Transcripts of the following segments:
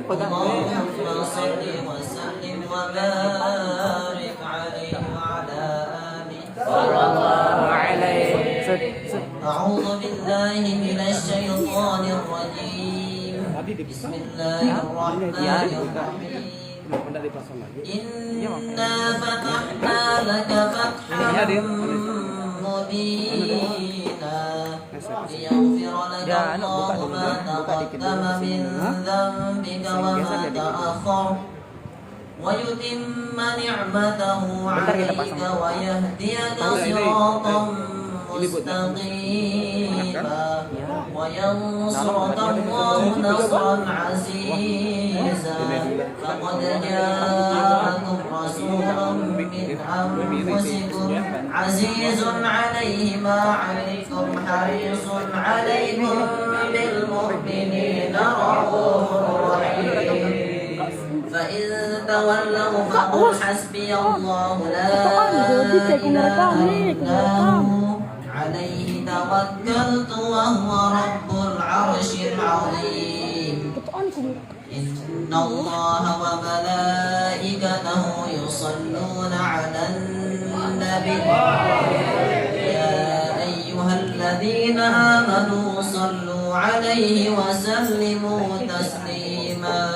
اللهم صل وسلم وبارك عليه وعلى آله صلى الله عليه. أعوذ بالله من الشيطان الرجيم. بسم الله الرحمن الرحيم. إنا فتحنا لك فتحا مبينا ليغفر لك الله ما تقدم من ذنبك وما تأخر ويتم نعمته عليك ويهديك صراطا مستقيما وينصرك الله نصرا عزيزا. فقد جاءكم رسول من أنفسكم عزيز عليه ما عنتم حريص عليكم بالمؤمنين رؤوف رحيم. فإن تولوا فقل حسبي الله لا إله إلا هو عليه توكلت وهو رب العرش العظيم إن الله وملائكته يصلون على النبي يا أيها الذين آمنوا صلوا عليه وسلموا تسليما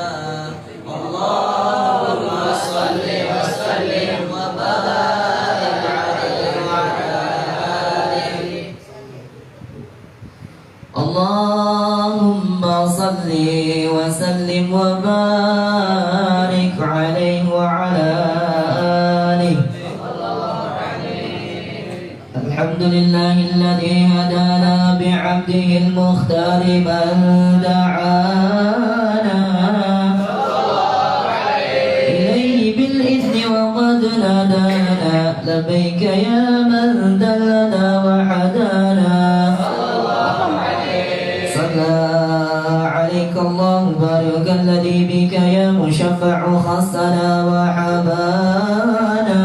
اللهم صل وسلم وبارك عليه وعلى آله اللهم صل وسلم وبارك عليه وعلى آله الحمد لله الذي هدانا بعبده المختار من دعانا إليه بالإذن وقد نادانا لبيك يا من دلنا وحدانا صلى عليك الله بارك الذي بك يا مشفع خصنا وحبانا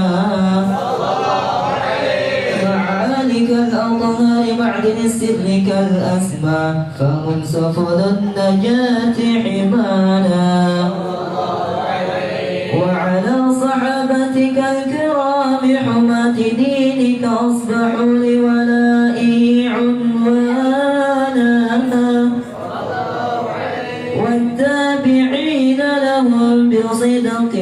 معالك الأطهار معدن السر كالأسماء فهم سفل النجاة حمانا وعلى صحابتك الكرام حماة دينك أصبحوا لولائه عنوانا والتابعين لهم بصدق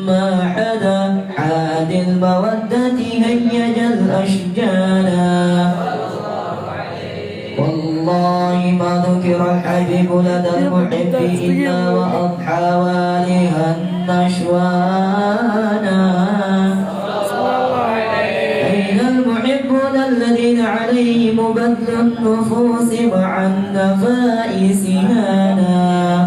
ما حدا حاد المودة هيج الأشجانا والله ما ذكر الحبيب لدى المحب إلا وأضحى والها النشوانا أين المحبون الذين عليهم بذل النفوس مع النفائس هانا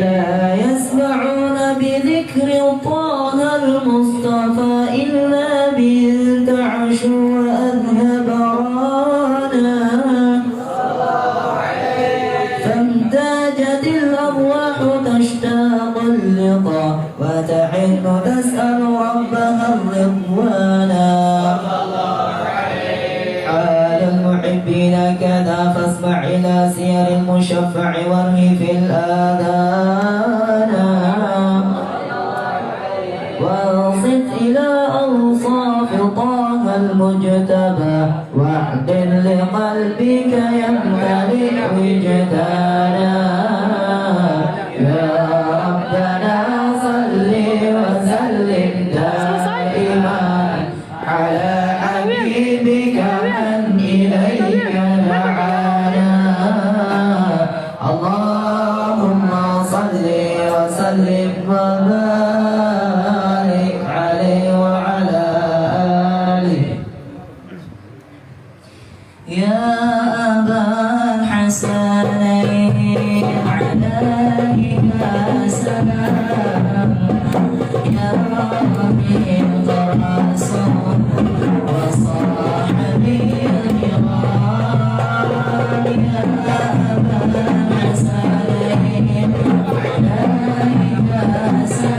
لا يسمعون بذكر طه المصطفى إلا بانتعش وأذهب رانا فامتاجت الأرواح تشتاق اللقاء وتحن تسأل ربها الرضوانا حال المحبين كذا فاسمع إلى سير المشفع وارمي في الآذان وانصت إلى أوصاف طه المجتبى واحضر لقلبك يمتلئ وجدانا يا ربنا صل وسلم دائما على حبيبك من إليك دعانا اللهم صل وسلم وبارك عليه وعلى آله يا أبا الحسنين عليك السلام يا رفيق الرسول وصاحبي الكرام يا أبا الحسنين عليك السلام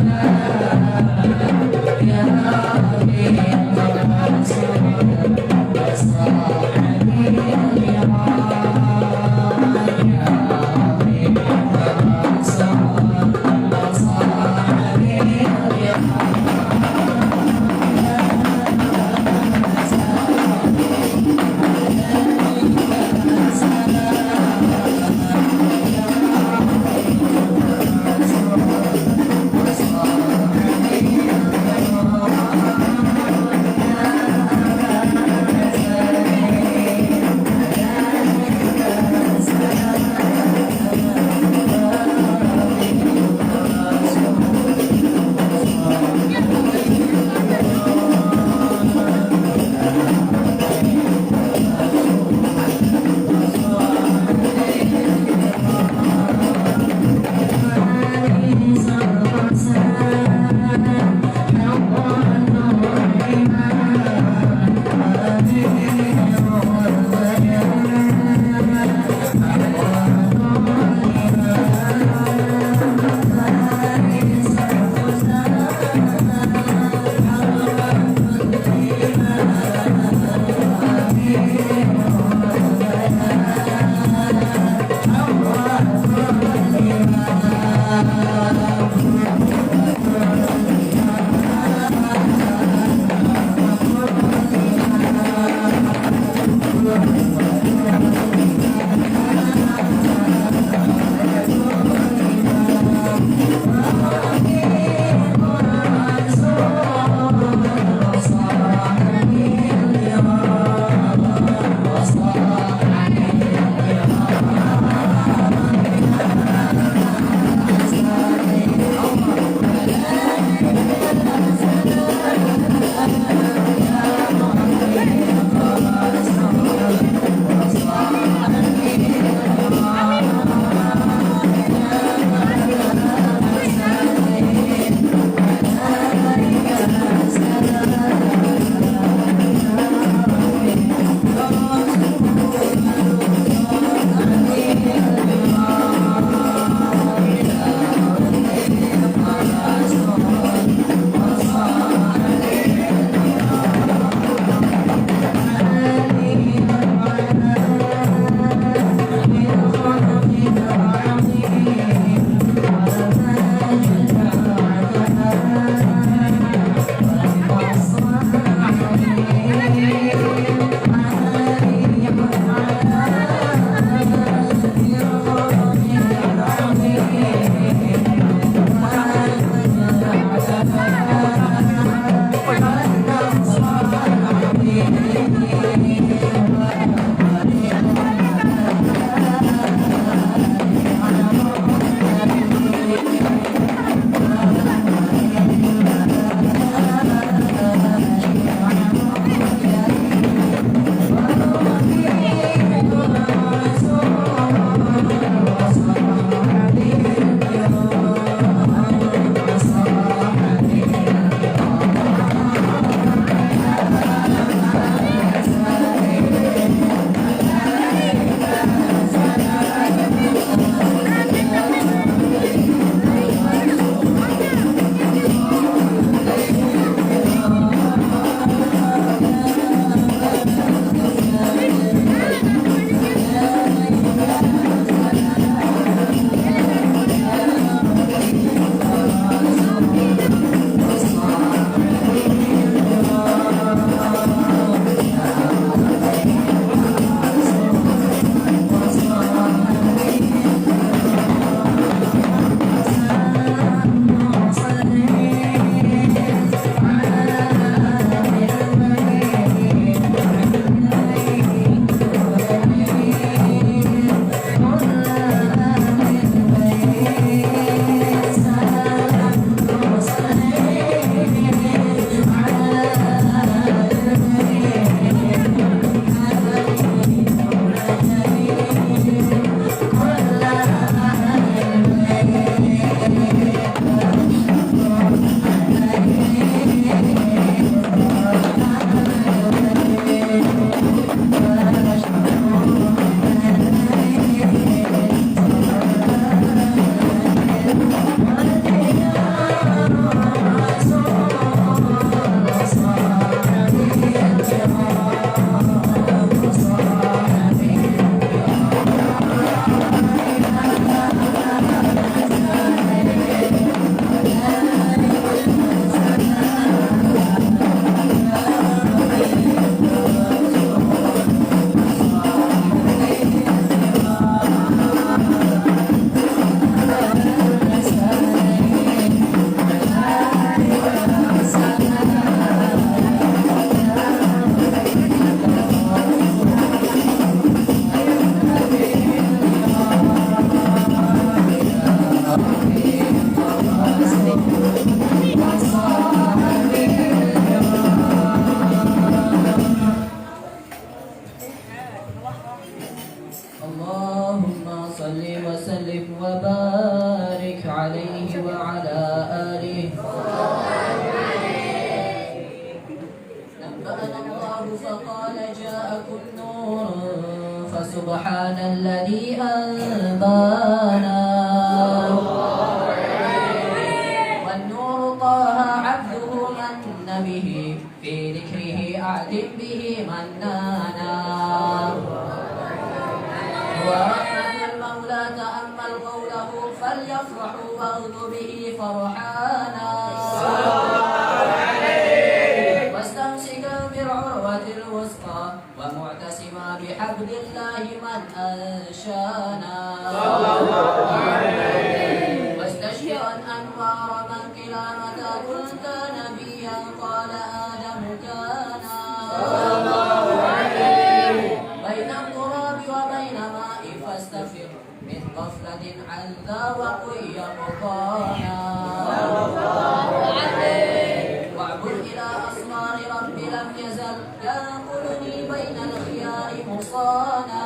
سبحان الذي أنبانا والنور طه عبده من به في ذكره أعلم به منانا ورحمة المولى تأمل قوله فليفرحوا وارض به فرحانا واستمسكا بالعروة الوثقى ومعتصما بحبل الله من أنشانا واستشهرا أنوار من قلا متى كنت نبيا قال آدم كانا بين التراب وبين ماء فاستفر من غفلة عن ذا وقل يقضانا واعبد إلى أسرار رب لم يزل ينقلني بين الخيار مصانا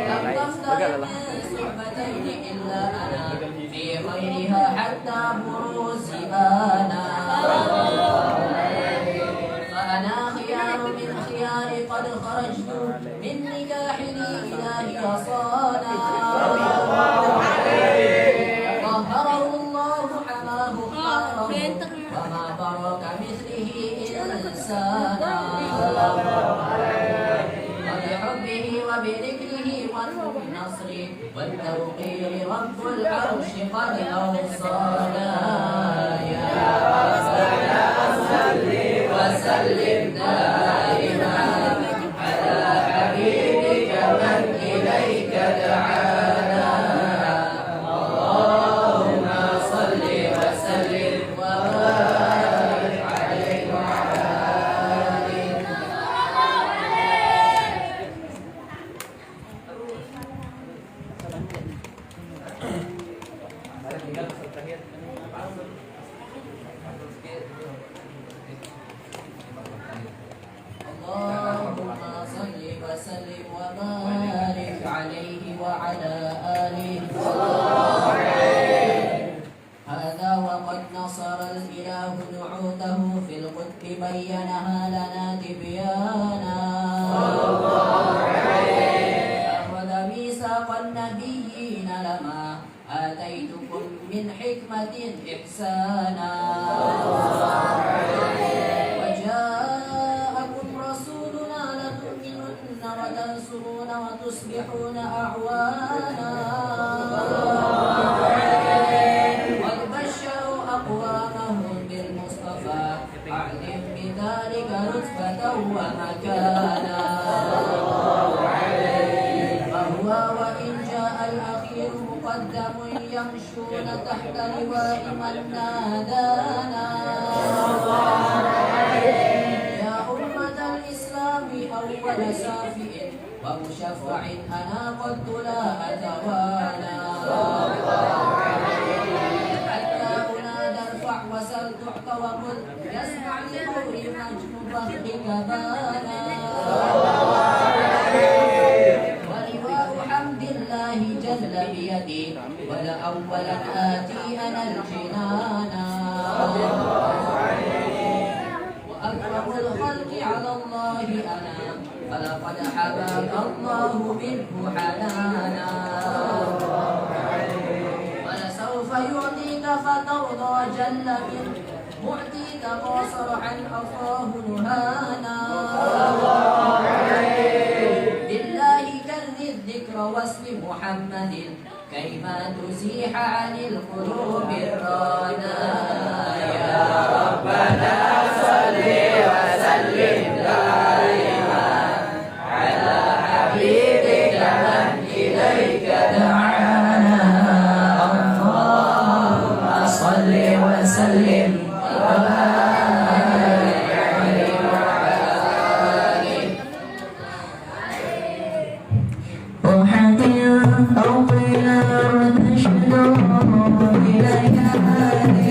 لم تفترق من صحبتين إلا أنا في غيرها حتى بروز بانا فأنا خيار من خيار قد خرجت من نكاح الإله صانا طهره الله حماه خاره وما برك مثله إنسانا وبحبه وبذكره والنصر والتوقير رب العرش قد أوصانا يا ربنا صل وسلم دائما على حبيبك من إليك دعانا اللهم صل وسلم وبارك عليه وعلى آله اللهم صل وسلم وبارك عليه وعلى آله هذا وقد نصر الإله نعوته في القدس بينها لنا تبيانا أخذ ميثاق النبيين لما آتيتكم من حكمة إحسانا وجاءكم رسولنا لتؤمنن وتنصرون وتصبحون أعوانا قد بشروا أقوامهم بالمصطفى أعلم بذلك رتبة ومكانا فهو وإن جاء الأخير مقدم يمشون تحت لواء من نادانا يا أمة الإسلام أول شافع ومشفع أنا قد لا أتوانى حتى أنادى ارفع وسل تعط وقل يسمع لقول نجم فخرك بانا ولواء حمد الله جل بيدي ولأولا آتي أنا الجنانا وأكرم الخلق على الله أنا فلقد حباك الله منه حنانا ولسوف يعطيك فترضى جل من معطيك قاصر عن أخاه نهانا بالله كرر الذكر واسم محمد كيما تزيح عن القلوب الرانا يا ربنا صل وسلم دائما على حبيبك من إليك دعانا اللهم صل وسلم وبارك عليه وعلى آله أحد أو قيل تشهد إليك هذه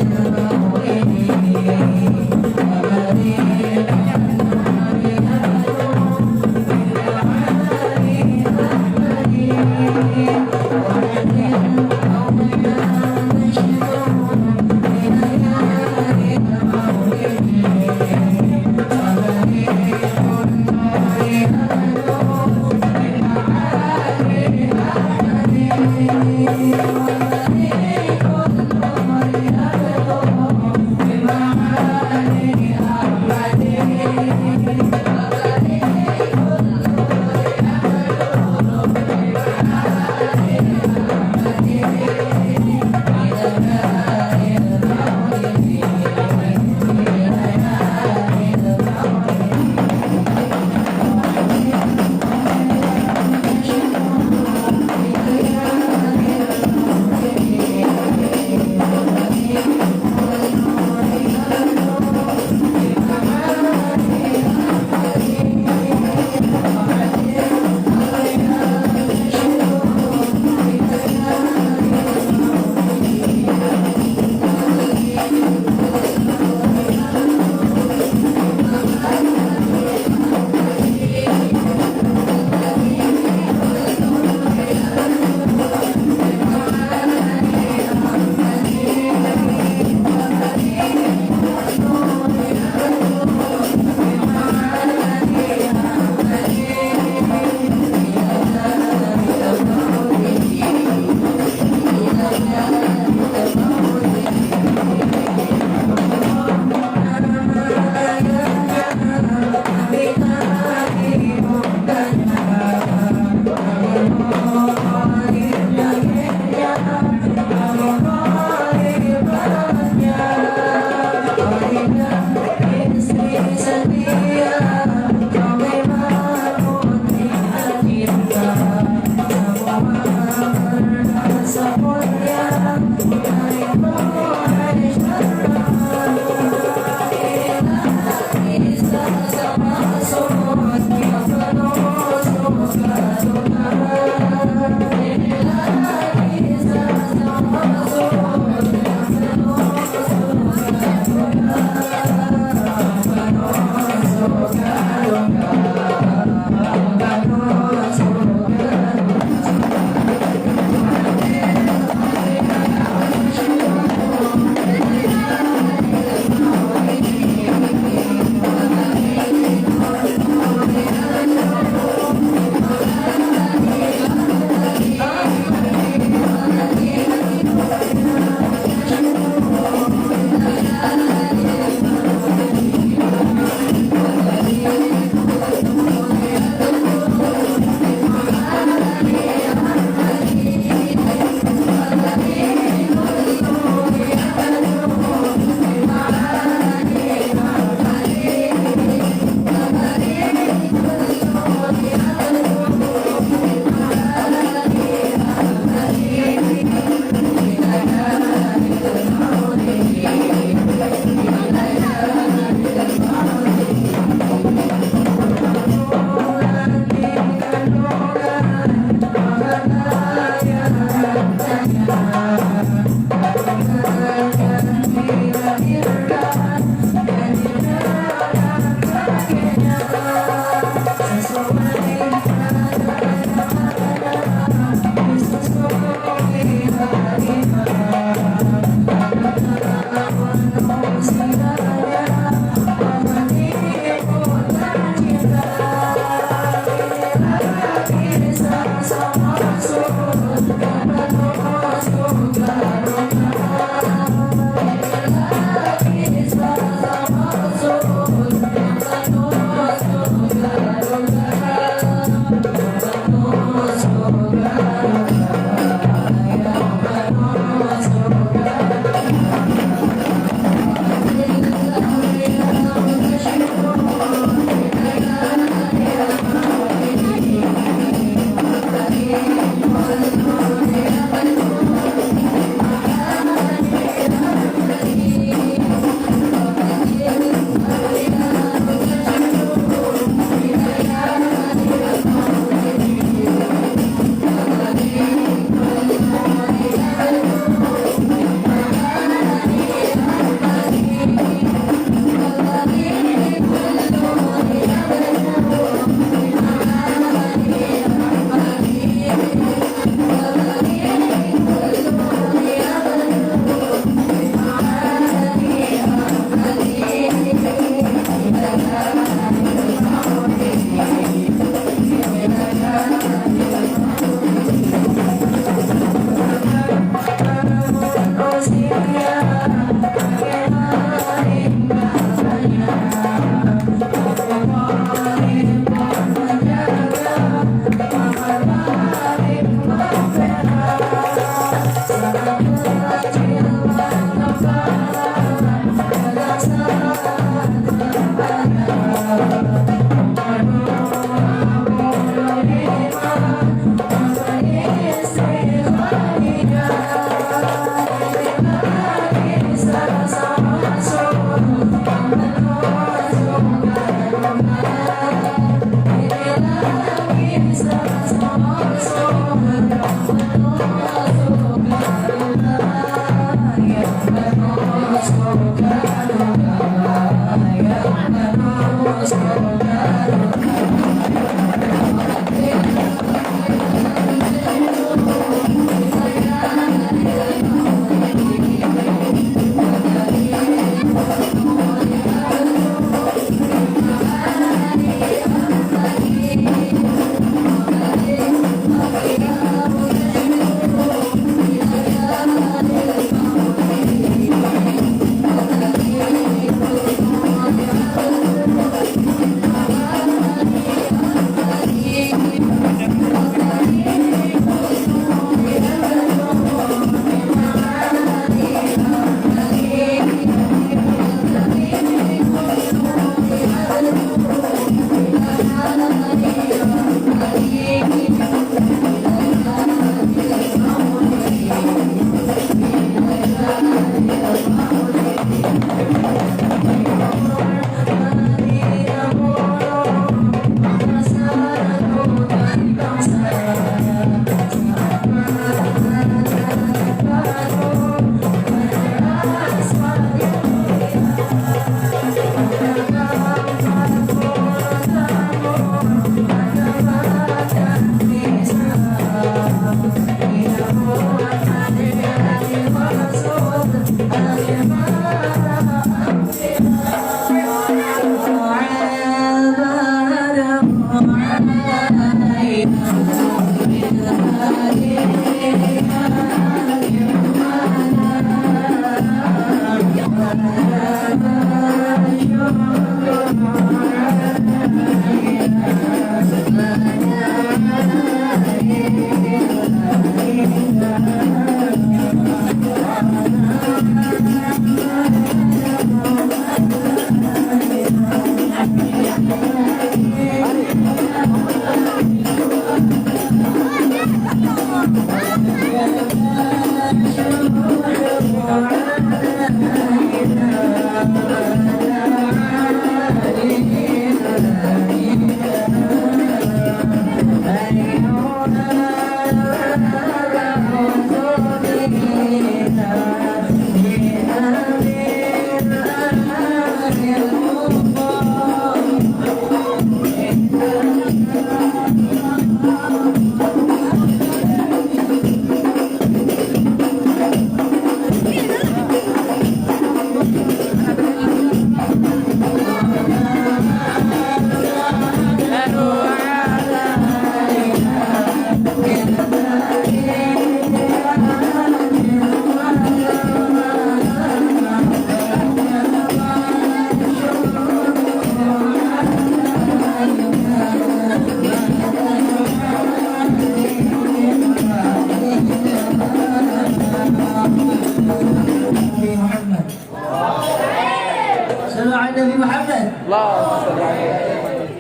Allahumma sholli alaihi.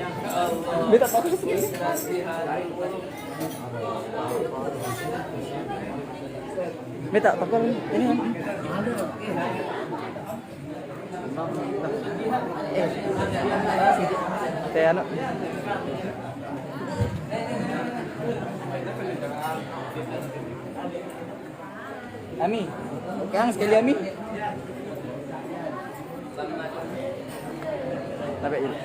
Beta fokus ini. Beta pakar ini. Teh anu. Ami, kang sekali Ami. Sampai ini.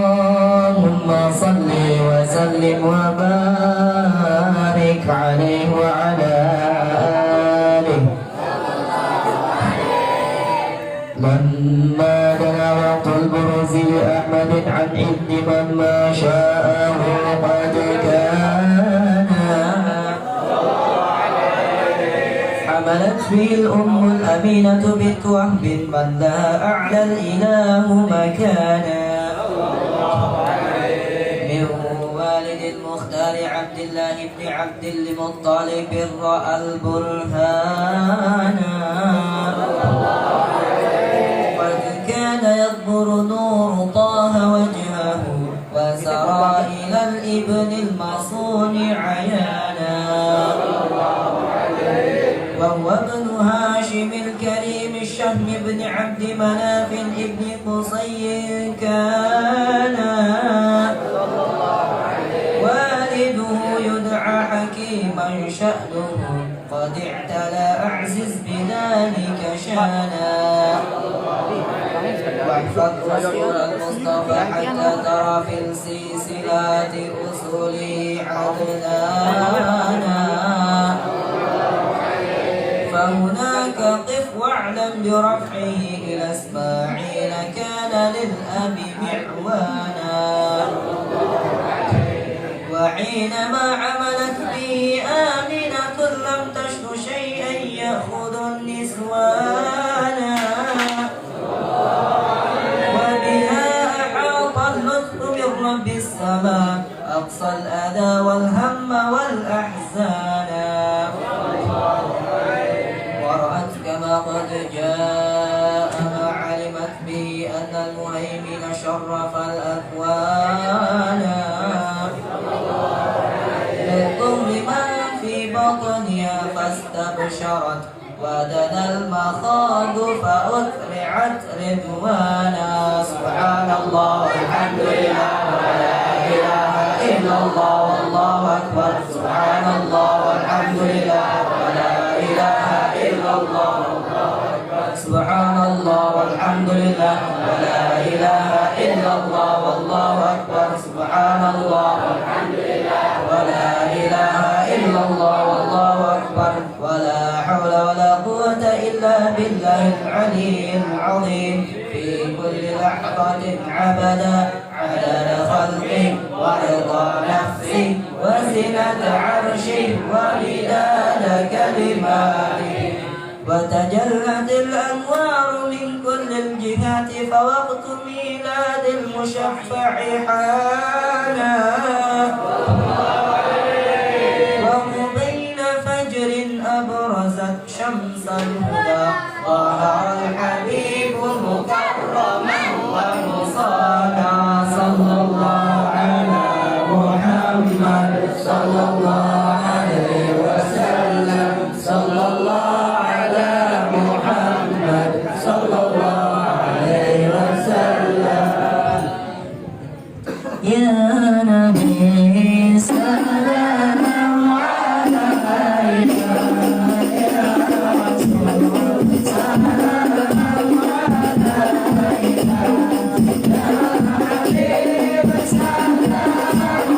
Allahumma salli wa sallim wa barik alaihi wa ala alihi. Lamma dana waqtul buruzi li Ahmadin an ibni man ma sya'ahu qad kana حملت به الأم الأمينة بنت وهب من لا أعلى الإله مكانا من والد المختار عبد الله بن عبد المطلب رأى البرهانا قد كان يظهر نور طه وجهه وسرى إلى الابن المصون عيانا وهو ابن هاشم الكريم الشهم بن عبد مناف ابن قصي كان والده يدعى حكيما شأنه قد اعتلى أعزز بذلك شانا واحفظ رسول المصطفى حتى ترى في السلسلات أصوله عدنانا فهناك قف واعلم برفعه إلى إسماعيل كان للأب معوانا وحينما عملت به آمنة لم تشك شيئا يأخذ النسوانا وبها أحاط اللطف من رب السماء أقصى الأذى والهم والأحزان ورأت كما قد جاء ما علمت به أن المهيمن شرف الأكوان بالضر من في بطنها فاستبشرت ودنا المخاض فأسرعت رضوانا سبحان الله والحمد لله ولا إله إلا الله والله أكبر سبحان الله والحمد لله ولا إله إلا الله سبحان الله والحمد لله ولا إله إلا الله والله أكبر سبحان الله والحمد لله ولا إله إلا الله والله أكبر ولا حول ولا قوة إلا بالله العلي العظيم في كل لحظة عبدا عدد خلقه ورضا نفسه وزنة عرشه ومداد كلماته وتجلت الأنوار من كل الجهات فوقت ميلاد المشفع حانا وقبيل فجر أبرزت شمس الهدى ظهر الحبيب مكرما ومصانا صلى الله على محمد صلى الله عليه وسلم صلى الله على محمد صلى الله عليه وسلم يا نبي سلام عليك يا رسول الله سلام عليك يا حبيب سلام عليك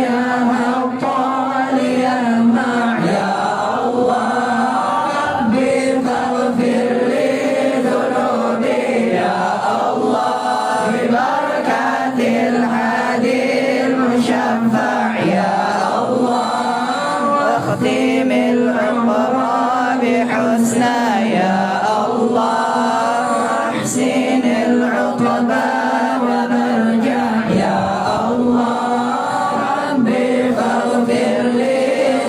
يا هطال يا مع يا الله ربي فاغفر لي ذنوبي يا الله ببركة الهادي المشفع يا الله واختم العمر بحسنى يا الله احسن العقبى ومرجع يا الله ربي فاغفر لي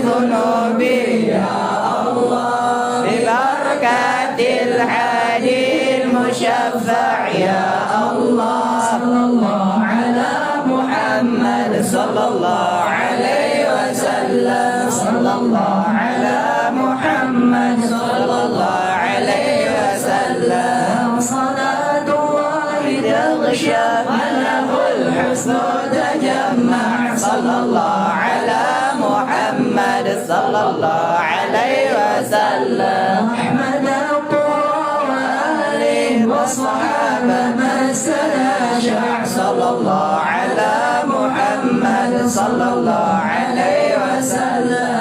ذنوبي يا الله ببركة الهادي المشفع يا الله صلى الله على محمد صلى الله عليه وسلم صلى الله على محمد صلى الله عليه وسلم صلاة الله تغشى وله الحسن تجمع صلى الله على محمد صلى الله عليه وسلم أحمد الطور وآله وصحابه ما استنشع صلى الله على محمد صلى الله عليه وسلم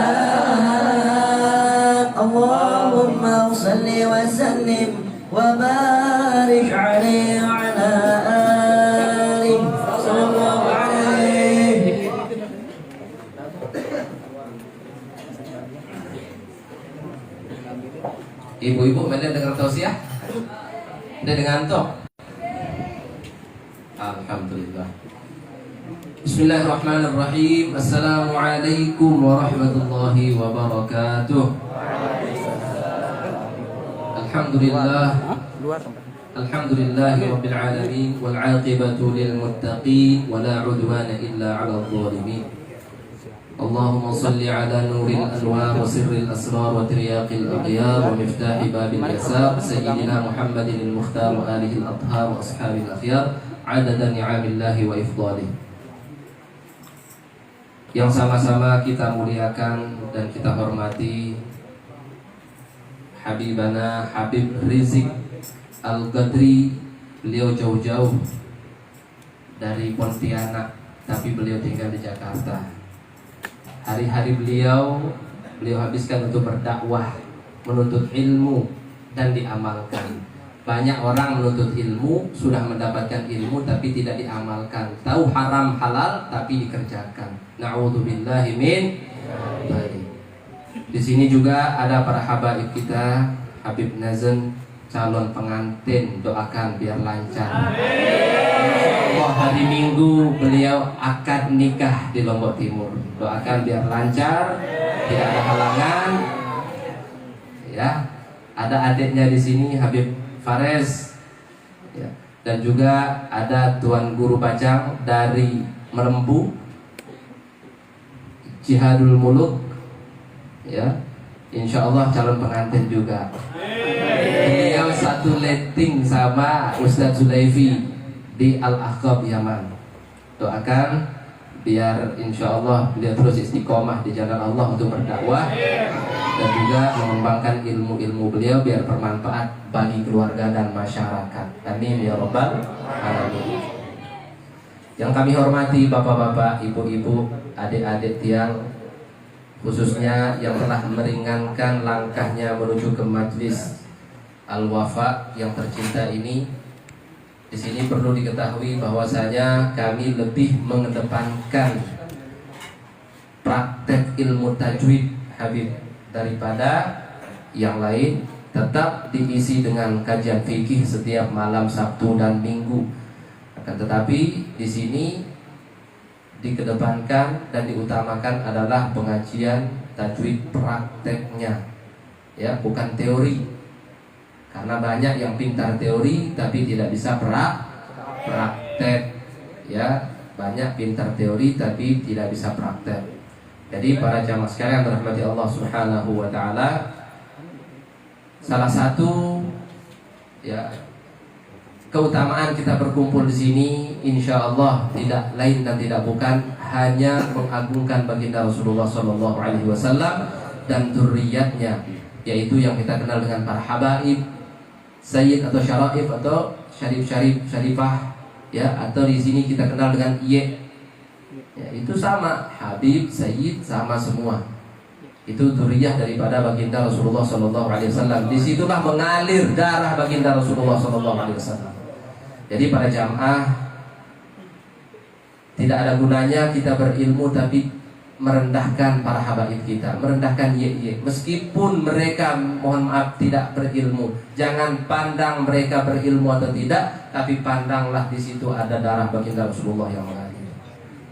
اللهم صل وسلم وبارك عليه وعلى آله صلى الله عليه. Ibu-ibu mana dengar tausiah? Udah ngantuk? Alhamdulillah. Bismillahirrahmanirrahim. Assalamualaikum warahmatullahi wabarakatuh. Alhamdulillah. Alhamdulillahi rabbil alamin wal 'aqibatu lil muttaqin wa la 'udwana illa 'alal zalimin. Allahumma salli ala nuril anwar wa sirril asrar wa tiryaqil aghyar wa miftahi babil yasar sayyidina Muhammadin al-mukhtar wa alihi al-athhar wa ashabil akhyar adada ni'amillahi wa ifdalih. Yang sama-sama kita muliakan dan kita hormati Habibana Habib Rizik Al-Qadri. Beliau jauh-jauh dari Pontianak, tapi beliau tinggal di Jakarta. Hari-hari beliau habiskan untuk berdakwah, menuntut ilmu dan diamalkan. Banyak orang menuntut ilmu, sudah mendapatkan ilmu tapi tidak diamalkan. Tahu haram halal tapi dikerjakan. Na'udzubillahi min dzalik. Di sini juga ada para habaib kita, Habib Nazen, calon pengantin, doakan biar lancar. Insyaallah hari Minggu beliau akad nikah di Lombok Timur. Doakan biar lancar, tidak ada halangan. Ya, ada adiknya di sini Habib Fares, ya. Dan juga ada Tuan Guru Bajang dari Melembu, Jihadul Muluk, ya. Insya Allah calon pengantin juga. Beliau satu letting sama Ustadz Zulaifi di Al-Ahqab Yaman. Doakan biar insya Allah beliau terus istiqomah di jalan Allah untuk berdakwah dan juga mengembangkan ilmu-ilmu beliau biar bermanfaat bagi keluarga dan masyarakat. Amin ya rabbal alamin. Yang kami hormati bapak-bapak, ibu-ibu, adik-adik tiang, khususnya yang telah meringankan langkahnya menuju ke majlis Al-Wafa yang tercinta ini. Di sini perlu diketahui bahwasanya kami lebih mengedepankan praktek ilmu tajwid Habib daripada yang lain. Tetap diisi dengan kajian fikih setiap malam Sabtu dan Minggu. Akan tetapi di sini dikedepankan dan diutamakan adalah pengajian tajwid prakteknya, ya, bukan teori. Karena banyak yang pintar teori tapi tidak bisa praktek, ya, banyak pintar teori tapi tidak bisa praktek. Jadi para jamaah sekalian dirahmati Allah Subhanahu wa taala, salah satu, ya, keutamaan kita berkumpul di sini insya Allah tidak lain dan tidak bukan hanya mengagungkan baginda Rasulullah SAW dan dzurriyyatnya, yaitu yang kita kenal dengan para habaib, sayyid atau syaraif atau syarifah, ya, atau di sini kita kenal dengan Ya, itu sama, Habib, Sayyid sama semua. Itu dzurriyyah daripada baginda Rasulullah sallallahu alaihi wasallam. Di situlah mengalir darah baginda Rasulullah sallallahu alaihi wasallam. Jadi para jamaah, tidak ada gunanya kita berilmu tapi merendahkan para habaib kita, merendahkan ye-ye. Meskipun mereka, mohon maaf, tidak berilmu, jangan pandang mereka berilmu atau tidak, tapi pandanglah di situ ada darah baginda Rasulullah yang mengalir.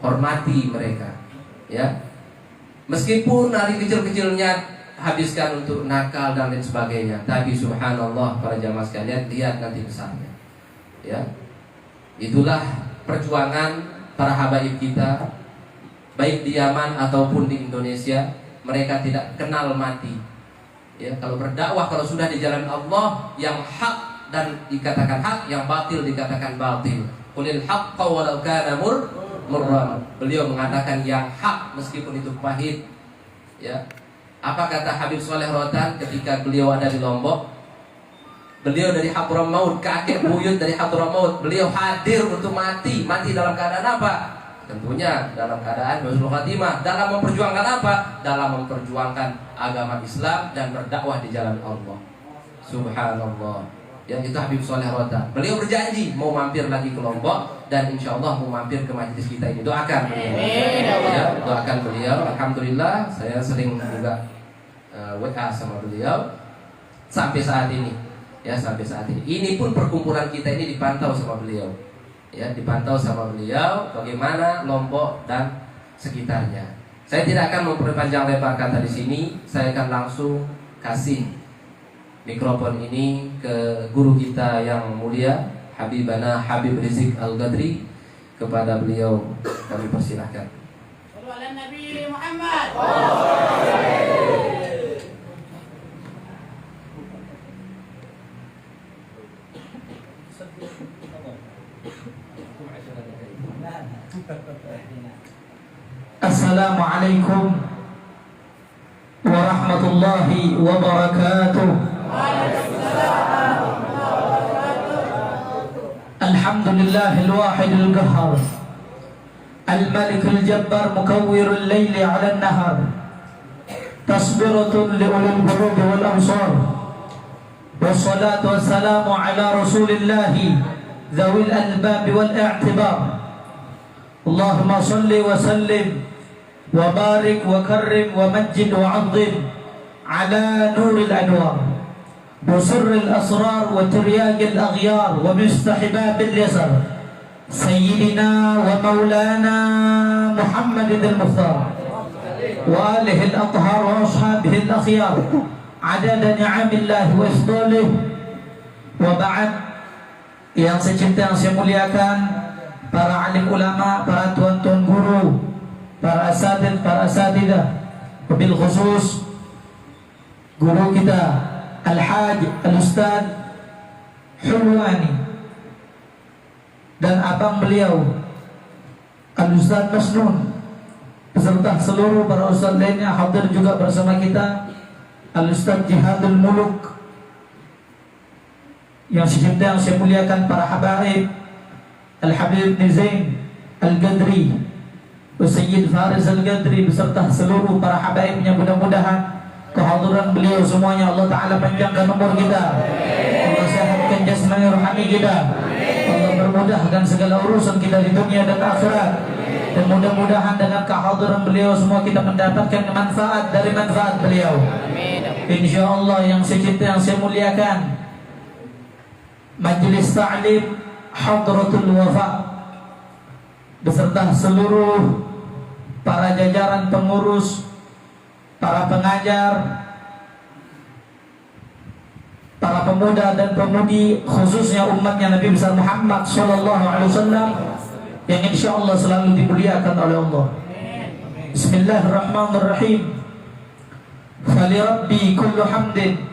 Hormati mereka, ya. Meskipun hari kecil-kecilnya habiskan untuk nakal dan lain sebagainya, tapi subhanallah para jamaah sekalian, lihat nanti besarnya. Ya, itulah perjuangan para habaib kita, baik di Yaman ataupun di Indonesia. Mereka tidak kenal mati. Ya, kalau berdakwah, kalau sudah di jalan Allah, yang hak dan dikatakan hak, yang batil dikatakan batil. Qulil haqqa walau kana murran. Beliau mengatakan yang hak meskipun itu pahit. Ya. Apa kata Habib Saleh Rotan ketika beliau ada di Lombok? Beliau dari Hadramaut, kakek buyut dari Hadramaut. Beliau hadir untuk mati. Mati dalam keadaan apa? Tentunya dalam keadaan husnul khatimah. Dalam memperjuangkan apa? Dalam memperjuangkan agama Islam dan berdakwah di jalan Allah. Subhanallah. Ya, itu Habib Saleh Rotan. Beliau berjanji mau mampir lagi ke Lombok dan insya Allah mau mampir ke majelis kita ini. Doakan beliau. Ya, doakan beliau. Alhamdulillah saya sering juga WA sama beliau sampai saat ini. Ya, sampai saat ini. Ini pun perkumpulan kita ini dipantau sama beliau. Ya, dipantau sama beliau bagaimana Lombok dan sekitarnya. Saya tidak akan memperpanjang lebar kata di sini. Saya akan langsung kasih mikrofon ini ke guru kita yang mulia, Habibana Habib Rizik Al-Ghadri. Kepada beliau kami persilahkan. Shallu ala Nabi Muhammad. Assalamualaikum warahmatullahi wabarakatuh. Alhamdulillahil wahidil qahhar, al-malikul jabbar, mukawwirul laili 'alan nahar, tasbiratun li ulil qulubi wal absar. Wassalatu wassalamu ala rasulillahi dzawil albab wal i'tibar. Allahumma salli wa sallim wa barik wa karrim wa majjid wa 'azzim ala nuril anwar wa sirril asrar wa tiryaqil aghyar wa mustahibabil yasar sayyidina wa maulana Muhammadin al-Mukhtar wa alihi al-athhar wa ashabihi al-akhyar adada ni'amillahi wa ifdalih. Wa ba'd. Yang saya cinta, yang saya muliakan, para alim ulama, para tuan-tuan guru, para asatid, para asatidah, wabil khusus guru kita Al-Haj Al-Ustad Hulwani dan abang beliau Al-Ustad Masnun, beserta seluruh para ustaz lainnya hadir juga bersama kita, Al-Ustad Jihadul Muluk. Yang secinta, yang saya muliakan, para habaib, Al-Habib Nizain Al-Ghadri, Sayyid Faris Al-Ghadri, beserta seluruh para habaibnya. Mudah-mudahan kehadiran beliau semuanya Allah Ta'ala panjangkan umur kita, Allah sehatkan jasmani rohani kita, Allah bermudahkan segala urusan kita di dunia dan akhirat. Dan mudah-mudahan dengan kehadiran beliau semua kita mendapatkan manfaat dari manfaat beliau. Insya Allah. Yang saya cinta, yang saya muliakan, Majelis Ta'lim Hadratul Wafa beserta seluruh para jajaran pengurus, para pengajar, para pemuda dan pemudi, khususnya umatnya Nabi besar Muhammad sallallahu alaihi wasallam yang insya Allah selalu dimuliakan oleh Allah. Bismillahirrahmanirrahim. Fali Rabbi kullu hamdin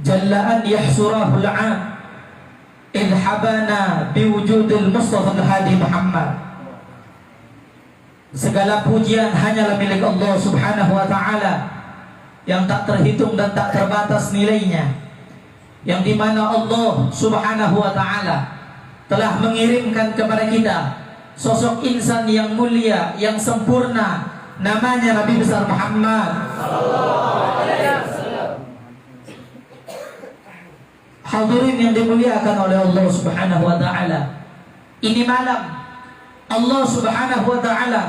jalla an yahsurahu al-'am idh habana biwujudil Mustafa al-Hadi Muhammad. Segala pujian hanyalah milik Allah subhanahu wa ta'ala yang tak terhitung dan tak terbatas nilainya, yang dimana Allah subhanahu wa ta'ala telah mengirimkan kepada kita sosok insan yang mulia, yang sempurna, namanya Nabi besar Muhammad. Hadirin yang dimuliakan oleh Allah Subhanahu wa taala. Ini malam Allah Subhanahu wa taala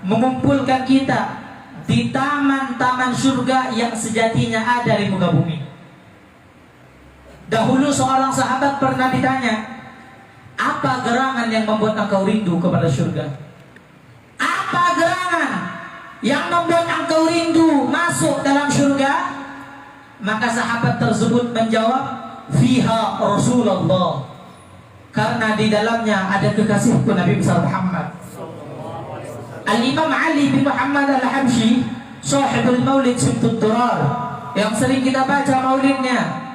mengumpulkan kita di taman-taman surga yang sejatinya ada di muka bumi. Dahulu seorang sahabat pernah ditanya, apa gerangan yang membuat engkau rindu kepada surga? Apa gerangan yang membuat engkau rindu masuk dalam surga? Maka sahabat tersebut menjawab, fiha Rasulullah, karena di dalamnya ada kekasihku Nabi besar Muhammad. Al-Imam Ali bin Muhammad Al-Habsyi, sahibul maulid Sibtud Durar, yang sering kita baca maulidnya,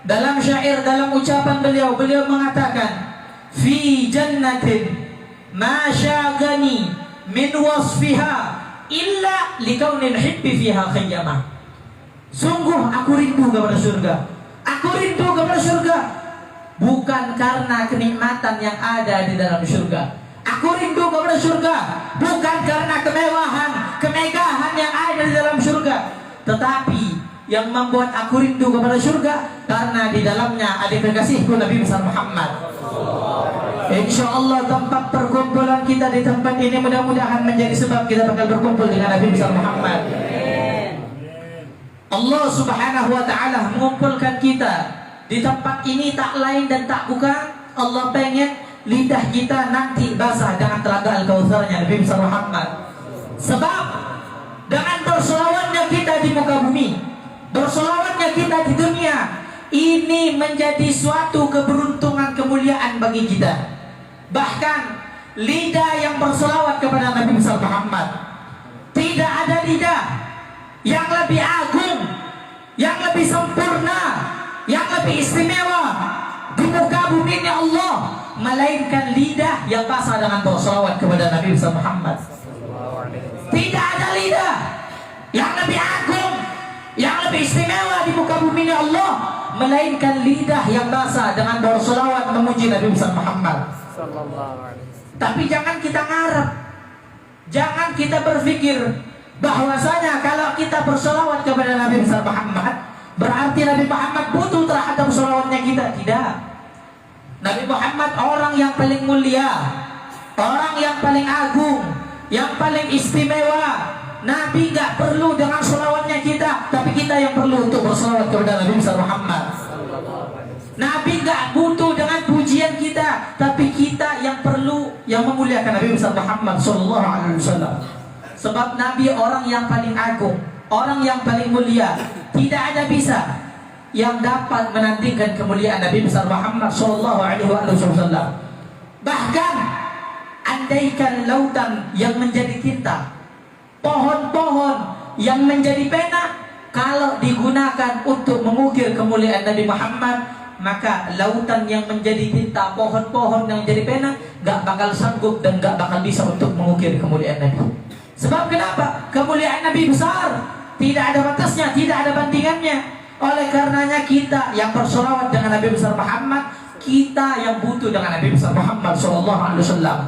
dalam syair, dalam ucapan beliau mengatakan, fi jannatin ma syagani min wasfiha illa likaunil hibbi fiha khayyamah. Sungguh aku rindu kepada surga. Aku rindu kepada surga bukan karena kenikmatan yang ada di dalam surga. Aku rindu kepada surga bukan karena kemegahan yang ada di dalam surga, tetapi yang membuat aku rindu kepada surga karena di dalamnya ada kekasihku Nabi besar Muhammad. Insyaallah tempat perkumpulan kita di tempat ini mudah-mudahan menjadi sebab kita bakal berkumpul dengan Nabi besar Muhammad. Allah Subhanahu wa taala mengumpulkan kita di tempat ini tak lain dan tak bukan Allah pengen lidah kita nanti basah dengan telaga Al-Kautsarnya Nabi besar Muhammad. Sebab dengan berselawatnya kita di muka bumi, berselawatnya kita di dunia, ini menjadi suatu keberuntungan, kemuliaan bagi kita. Bahkan lidah yang berselawat kepada Nabi besar Muhammad, tidak ada lidah yang lebih agung, yang lebih sempurna, yang lebih istimewa di muka bumi ini Allah, melainkan lidah yang basah dengan berselawat kepada Nabi besar Muhammad. Tidak ada lidah yang lebih agung, yang lebih istimewa di muka bumi ini Allah, melainkan lidah yang basah dengan berselawat memuji Nabi besar Muhammad. Tapi jangan kita ngarep, jangan kita berpikir bahwasanya kalau kita berselawat kepada Nabi besar Muhammad berarti Nabi Muhammad butuh terhadap selawatnya kita. Tidak. Nabi Muhammad orang yang paling mulia, orang yang paling agung, yang paling istimewa. Nabi gak perlu dengan selawatnya kita, tapi kita yang perlu untuk berselawat kepada Nabi besar Muhammad. Nabi gak butuh dengan pujian kita, tapi kita yang perlu, yang memuliakan Nabi besar Muhammad sallallahu alaihi wasallam. Sebab Nabi orang yang paling agung, orang yang paling mulia. Tidak ada bisa yang dapat menandingkan kemuliaan Nabi besar Muhammad sallallahu alaihi wasallam. Bahkan andaikan lautan yang menjadi tinta, pohon-pohon yang menjadi pena, kalau digunakan untuk mengukir kemuliaan Nabi Muhammad, maka lautan yang menjadi tinta, pohon-pohon yang menjadi pena gak bakal sanggup dan gak bakal bisa untuk mengukir kemuliaan Nabi. Sebab kenapa? Kemuliaan Nabi besar, tidak ada batasnya, tidak ada bandingannya. Oleh karenanya kita yang berselawat dengan Nabi besar Muhammad, kita yang butuh dengan Nabi besar Muhammad sallallahu alaihi wasallam.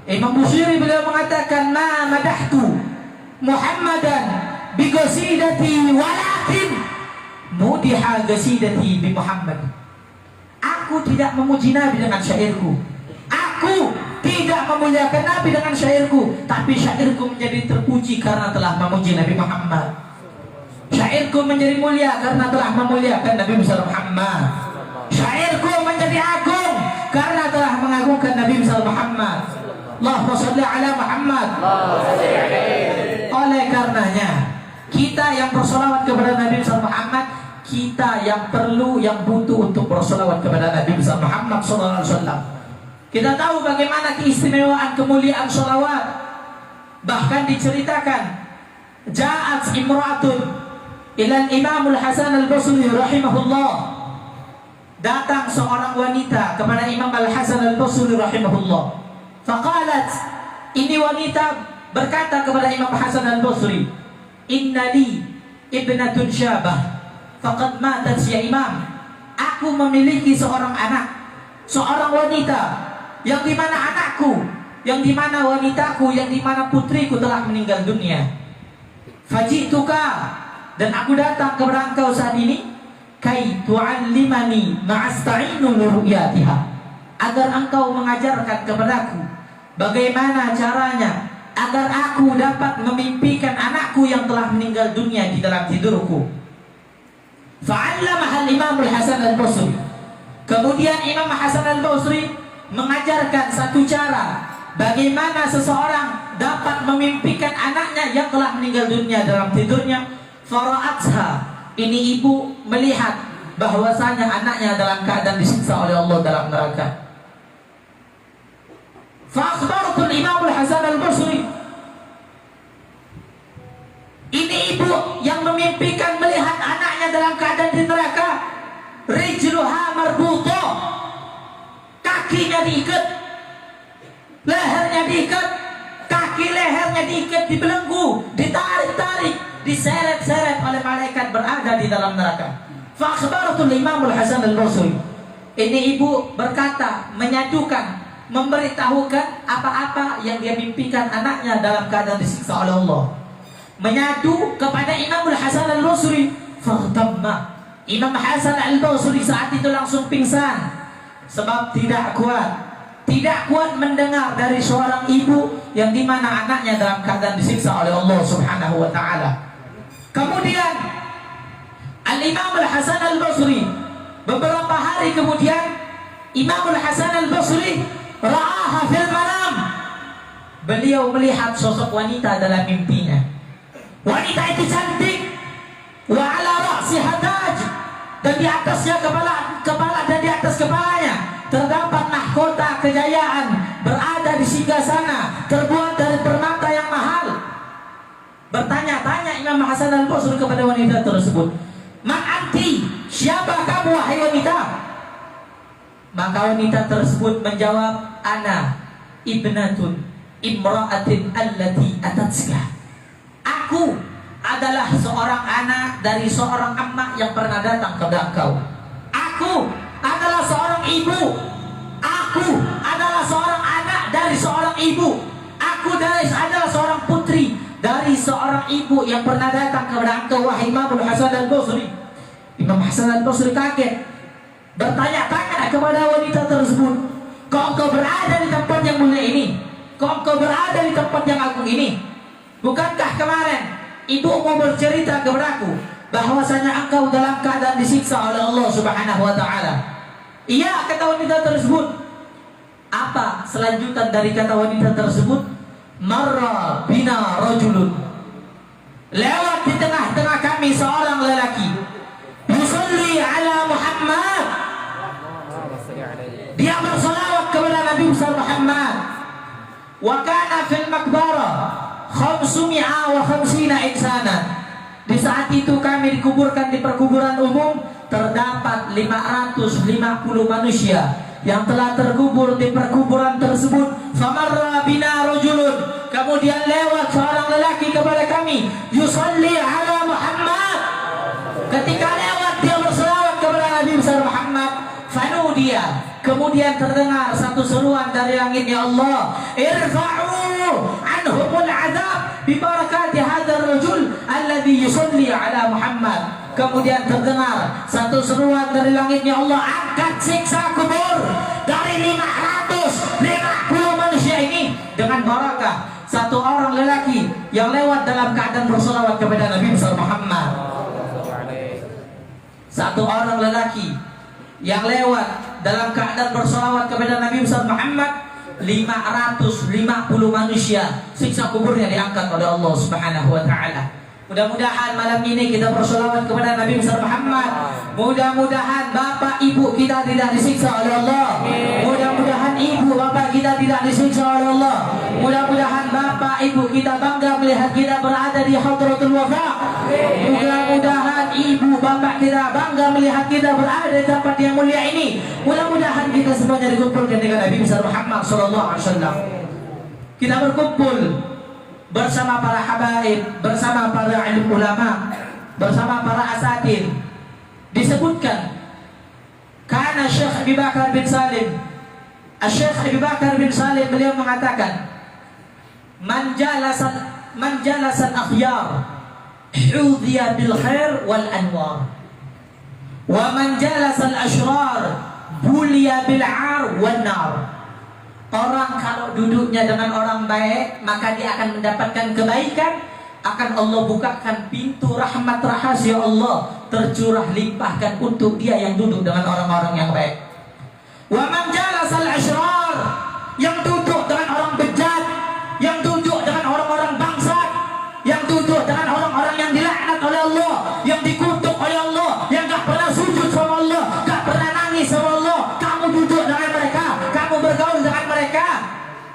Imam Busiri beliau mengatakan, ma madahtu Muhammadan bi qasidati walakin mudiha qasidati bi Muhammad. Aku tidak memuji Nabi dengan syairku, aku tidak memuliakan Nabi dengan syairku, tapi syairku menjadi terpuji karena telah memuji Nabi Muhammad. Syairku menjadi mulia karena telah memuliakan Nabi besar Muhammad. Syairku menjadi agung karena telah mengagungkan Nabi besar Muhammad. Allahumma shalli ala Muhammad. Oleh karenanya kita yang bersolawat kepada Nabi besar Muhammad, kita yang perlu, yang butuh untuk bersolawat kepada Nabi besar Muhammad sallallahu alaihi wasallam. Kita tahu bagaimana keistimewaan kemuliaan sholawat. Bahkan diceritakan, ja'at imra'atun ila Imam Al-Hasan Al-Basri rahimahullah. Datang seorang wanita kepada Imam Al-Hasan Al-Basri rahimahullah. Faqalat, ini wanita berkata kepada Imam Hasan Al-Basri, inna li ibnatun syabah faqad matat ya Imam. Aku memiliki seorang anak, seorang wanita yang dimana anakku yang dimana wanitaku, yang dimana putriku telah meninggal dunia. Fajituka, dan aku datang kepada engkau saat ini, kai tu'allimani ma'asta'inu liru'yatiha, agar engkau mengajarkan kepadaku bagaimana caranya agar aku dapat memimpikan anakku yang telah meninggal dunia di dalam tidurku. Fa'allamah al-Imam al-Hasan al-Basri. Kemudian Imam Hasan al-Basri mengajarkan satu cara bagaimana seseorang dapat memimpikan anaknya yang telah meninggal dunia dalam tidurnya. Fara'atha, ini ibu melihat bahwasanya anaknya dalam keadaan disiksa oleh Allah dalam neraka. Fa'akhbaratul Imam Hasan al-Basri, ini ibu yang memimpikan melihat anaknya dalam keadaan di neraka. Rijluha marbuta, kakinya diikat, lehernya diikat, kaki lehernya diikat, dibelenggu, ditarik-tarik, diseret-seret oleh malaikat, berada di dalam neraka. Fa'akhbaratul Imam Hasan al-Basri, ini ibu berkata, menyadukan, memberitahukan apa-apa yang dia mimpikan anaknya dalam keadaan disiksa oleh Allah. Menyadu kepada Imam Hasan al-Basri. Faghtamma, Imam Hasan al-Basri saat itu langsung pingsan, sebab tidak kuat mendengar dari seorang ibu yang dimana anaknya dalam keadaan disiksa oleh Allah Subhanahu wa ta'ala. Kemudian Al-Imam Hasan al-Basri, beberapa hari kemudian Imam Hasan al-Basri ra'aha fil manam, beliau melihat sosok wanita dalam mimpinya. Wanita itu cantik, wa ala ra'siha taj, dan di atasnya kepala dan di atas kepalanya terdapat mahkota kejayaan, berada di singgasana terbuat dari permata yang mahal. Bertanya-tanya Imam Hasan al-Basri kepada wanita tersebut, "Man anti? Siapa kamu wahai wanita?" Maka wanita tersebut menjawab, "Ana ibnatun imra'atin allati atatska." Aku adalah seorang anak dari seorang emak yang pernah datang kepada engkau. Aku adalah seorang ibu. Aku adalah seorang anak dari seorang ibu. Aku adalah seorang putri dari seorang ibu yang pernah datang kepada engkau wahai Imam Hasan al-Basri. Imam Hasan al-Basri kaget, bertanya-tanya kepada wanita tersebut, "Kok engkau berada di tempat yang mulia ini? Kok engkau berada di tempat yang agung ini? Bukankah kemarin ibu mau bercerita kepadaku bahwasanya engkau dalam keadaan disiksa oleh Allah Subhanahu wa ta'ala?" "Iya," kata wanita tersebut. Apa selanjutan dari kata wanita tersebut? "Marra bina rajulun." Lewat di tengah-tengah kami seorang lelaki, yusalli ala Muhammad, dia bersalawat kepada Nabi besar Muhammad. Wa kana fil maqbarah 550 insana. Di saat itu kami dikuburkan di perkuburan umum, terdapat 550 manusia yang telah terkubur di perkuburan tersebut. Famarra bina rajulun, kemudian lewat seorang lelaki kepada kami, yusalli ala Muhammad. Ketika lewat dia berselawat kepada Nabi besar Muhammad. Fanudia, kemudian terdengar satu seruan dari langit, "Ya Allah, irfa'u anhumul azab bi barakati hadzal rajul alladhi yusalli ala Muhammad." Kemudian terdengar satu seruan dari langit, "Ya Allah, angkat siksa kubur dari 550 manusia ini dengan barakah satu orang lelaki yang lewat dalam keadaan berselawat kepada Nabi besar Muhammad." Satu orang lelaki yang lewat dalam keadaan berselawat kepada Nabi besar Muhammad, 550 manusia siksa kuburnya diangkat oleh Allah Subhanahu wa ta'ala. Mudah-mudahan malam ini kita berselawat kepada Nabi besar Muhammad. Mudah-mudahan bapak ibu kita tidak disiksa oleh Allah. Mudah-mudahan ibu bapak kita tidak disiksa oleh Allah. Mudah-mudahan bapak ibu kita bangga melihat kita berada di hadratul wafa. Mudah-mudahan ibu bapak kita bangga melihat kita berada di tempat yang mulia ini. Mudah-mudahan kita semuanya dikumpulkan dengan Nabi besar Muhammad sallallahu alaihi wasallam. Kita berkumpul bersama para habaib, bersama para alim ulama, bersama para asatid. Disebutkan karena Syekh Abi Bakar bin Salim Syekh Abu Bakar bin Salim beliau mengatakan, man jalasal akhyar hudhiya bil khair wal anwar, wa man jalasal ashrar buliya bil ar wan nar. Orang kalau duduknya dengan orang baik, maka dia akan mendapatkan kebaikan, akan Allah bukakan pintu rahmat rahasia Allah tercurah limpahkan untuk dia yang duduk dengan orang-orang yang baik. Wa man jalasal ashrar, yang duduk dengan orang bejat, yang duduk dengan orang-orang bangsat, yang duduk dengan orang-orang yang dilaknat oleh Allah, yang dikutuk oleh Allah, yang gak pernah sujud sama Allah, gak pernah nangis sama Allah, kamu duduk dengan mereka, kamu bergaul dengan mereka,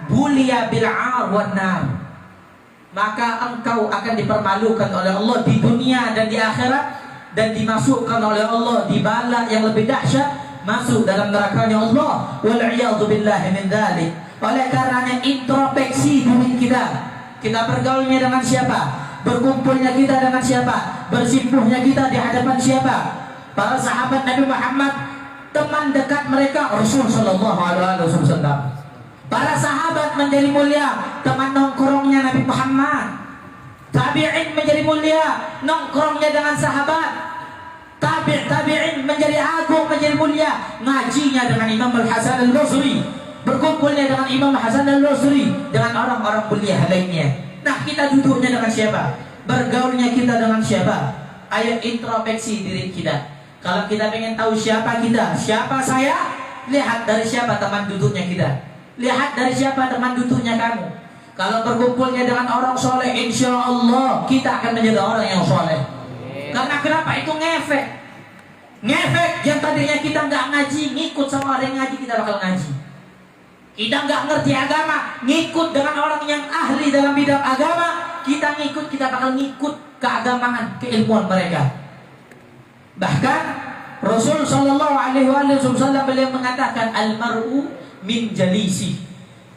buliya bil'ar wan nar, maka engkau akan dipermalukan oleh Allah di dunia dan di akhirat, dan dimasukkan oleh Allah di bala yang lebih dahsyat, masuk dalam nerakanya Allah. Wal'iyadhu billahi min dhalik. Oleh karenanya introspeksi diri kita bergaulnya dengan siapa, berkumpulnya kita dengan siapa, bersimpuhnya kita di hadapan siapa. Para sahabat Nabi Muhammad, teman dekat mereka Rasul sallallahu alaihi wasallam. Para sahabat menjadi mulia, teman nongkrongnya Nabi Muhammad. Tabi'in menjadi mulia, nongkrongnya dengan sahabat. Tabi'in menjadi agung, menjadi mulia, ngajinya dengan Imam Al-Hasan Al-Basri, berkumpulnya dengan Imam Hasan Al-Basri, dengan orang-orang mulia lainnya. Nah, kita duduknya dengan siapa? Bergaulnya kita dengan siapa? Ayo introspeksi diri kita. Kalau kita pengen tahu siapa kita, siapa saya, lihat dari siapa teman duduknya kita. Lihat dari siapa teman duduknya kamu. Kalau berkumpulnya dengan orang soleh, insya Allah kita akan menjadi orang yang soleh. Karena kenapa? Itu ngefek. Ngefek yang tadinya kita nggak ngaji, ngikut sama orang yang ngaji, kita bakal ngaji. Kita nggak ngerti agama, ngikut dengan orang yang ahli dalam bidang agama, kita ngikut, kita bakal ngikut keagamaan, keilmuan mereka. Bahkan Rasul Shallallahu Alaihi Wasallam beliau mengatakan, al-mar'u min jalisi,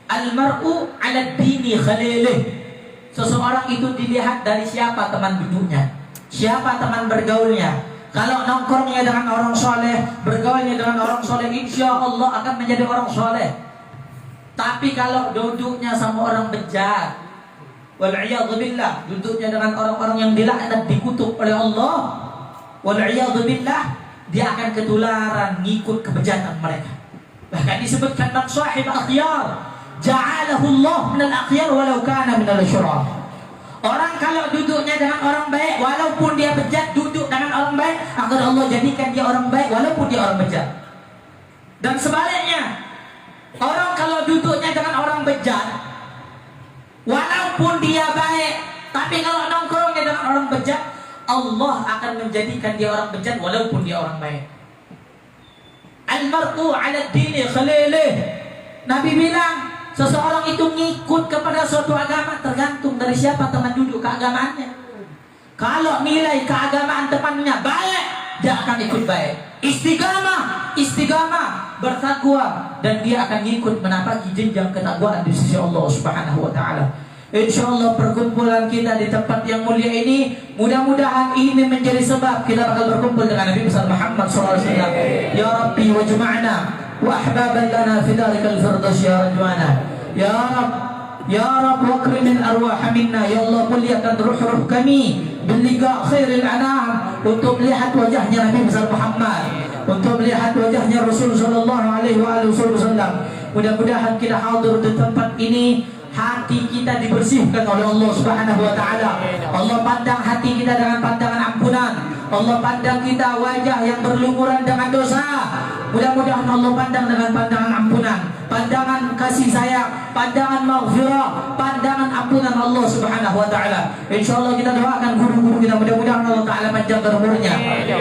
al-mar'u ala dini khalilih. Seseorang itu dilihat dari siapa teman duduknya, siapa teman bergaulnya. Kalau nongkrongnya dengan orang soleh, bergaulnya dengan orang soleh, insya Allah akan menjadi orang soleh. Tapi kalau duduknya sama orang bejat, wal'iyadzubillah, duduknya dengan orang-orang yang dilaknat, dikutuk oleh Allah, wal'iyadzubillah, dia akan ketularan ngikut kebejatan mereka. Bahkan disebutkan man sahib akhyar ja'alahu Allah minal akhyar walau kana minal syurar. Orang kalau duduknya dengan orang baik, walaupun dia bejat, duduk dengan orang baik, agar Allah jadikan dia orang baik walaupun dia orang bejat. Dan sebaliknya, orang kalau duduknya dengan orang bejat, walaupun dia baik, tapi kalau nongkrongnya dengan orang bejat, Allah akan menjadikan dia orang bejat walaupun dia orang baik. Al-mar'u 'ala dini khalilih. Nabi bilang, seseorang itu ngikut kepada suatu agama tergantung dari siapa teman duduk keagamaannya. Kalau nilai keagamaan temannya baik, dia akan ikut baik. Istiqamah, bertakwa, dan dia akan ngikut menapaki jenjang ketakwaan di sisi Allah Subhanahu wa taala. Insyaallah perkumpulan kita di tempat yang mulia ini, mudah-mudahan ini menjadi sebab kita bakal berkumpul dengan Nabi besar Muhammad sallallahu alaihi wasallam. Ya Rabbi wajma'na wa ahbaban lana fi dalikal firdaus ya rajwana. Ya Rabb wakrimin arwah minna. Ya Allah, muliakan ruh-ruh kami berliga khairil anam, untuk melihat wajahnya Nabi besar Muhammad, untuk melihat wajahnya Rasul sallallahu alaihi wasallam. Mudah-mudahan kita hadir di tempat ini, hati kita dibersihkan oleh Allah Subhanahu wa taala. Allah pandang hati kita dengan pandangan ampunan. Allah pandang kita wajah yang berlumuran dengan dosa. Mudah-mudahan Allah pandang dengan pandangan ampunan, pandangan kasih sayang, pandangan maghfirah, pandangan ampunan Allah Subhanahu wa taala. Insyaallah kita doakan guru-guru kita, mudah-mudahan Allah taala panjangkan umurnya.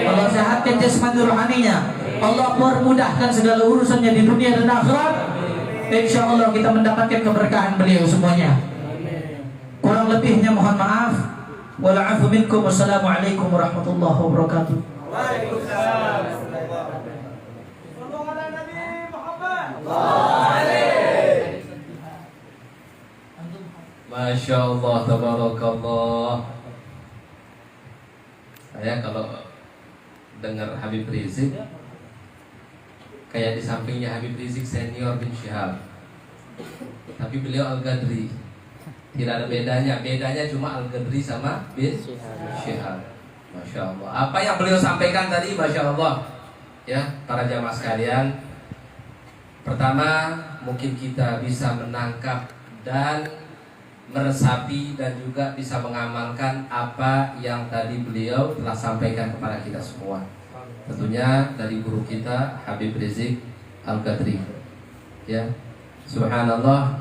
Allah sehatkan jasmani rohaninya. Allah permudahkan segala urusannya di dunia dan akhirat. Insyaallah kita mendapatkan keberkahan beliau semuanya. Kurang lebihnya mohon maaf. Wala'afu minkum. Wassalamualaikum warahmatullahi wabarakatuh. Waalaikumsalam. Masya Allah, tabarakallah. Saya kalau dengar Habib Rizik, Kayak di sampingnya Habib Rizik senior bin Syihab, tapi beliau Al-Ghadri. Tidak ada bedanya. Bedanya cuma Al-Ghadri sama bin Syihab. Masya Allah. Apa yang beliau sampaikan tadi, Masya Allah. Ya, para jamaah sekalian. Pertama, mungkin kita bisa menangkap dan meresapi dan juga bisa mengamalkan apa yang tadi beliau telah sampaikan kepada kita semua. Tentunya dari guru kita Habib Rizik Al-Ghadri. Ya, subhanallah,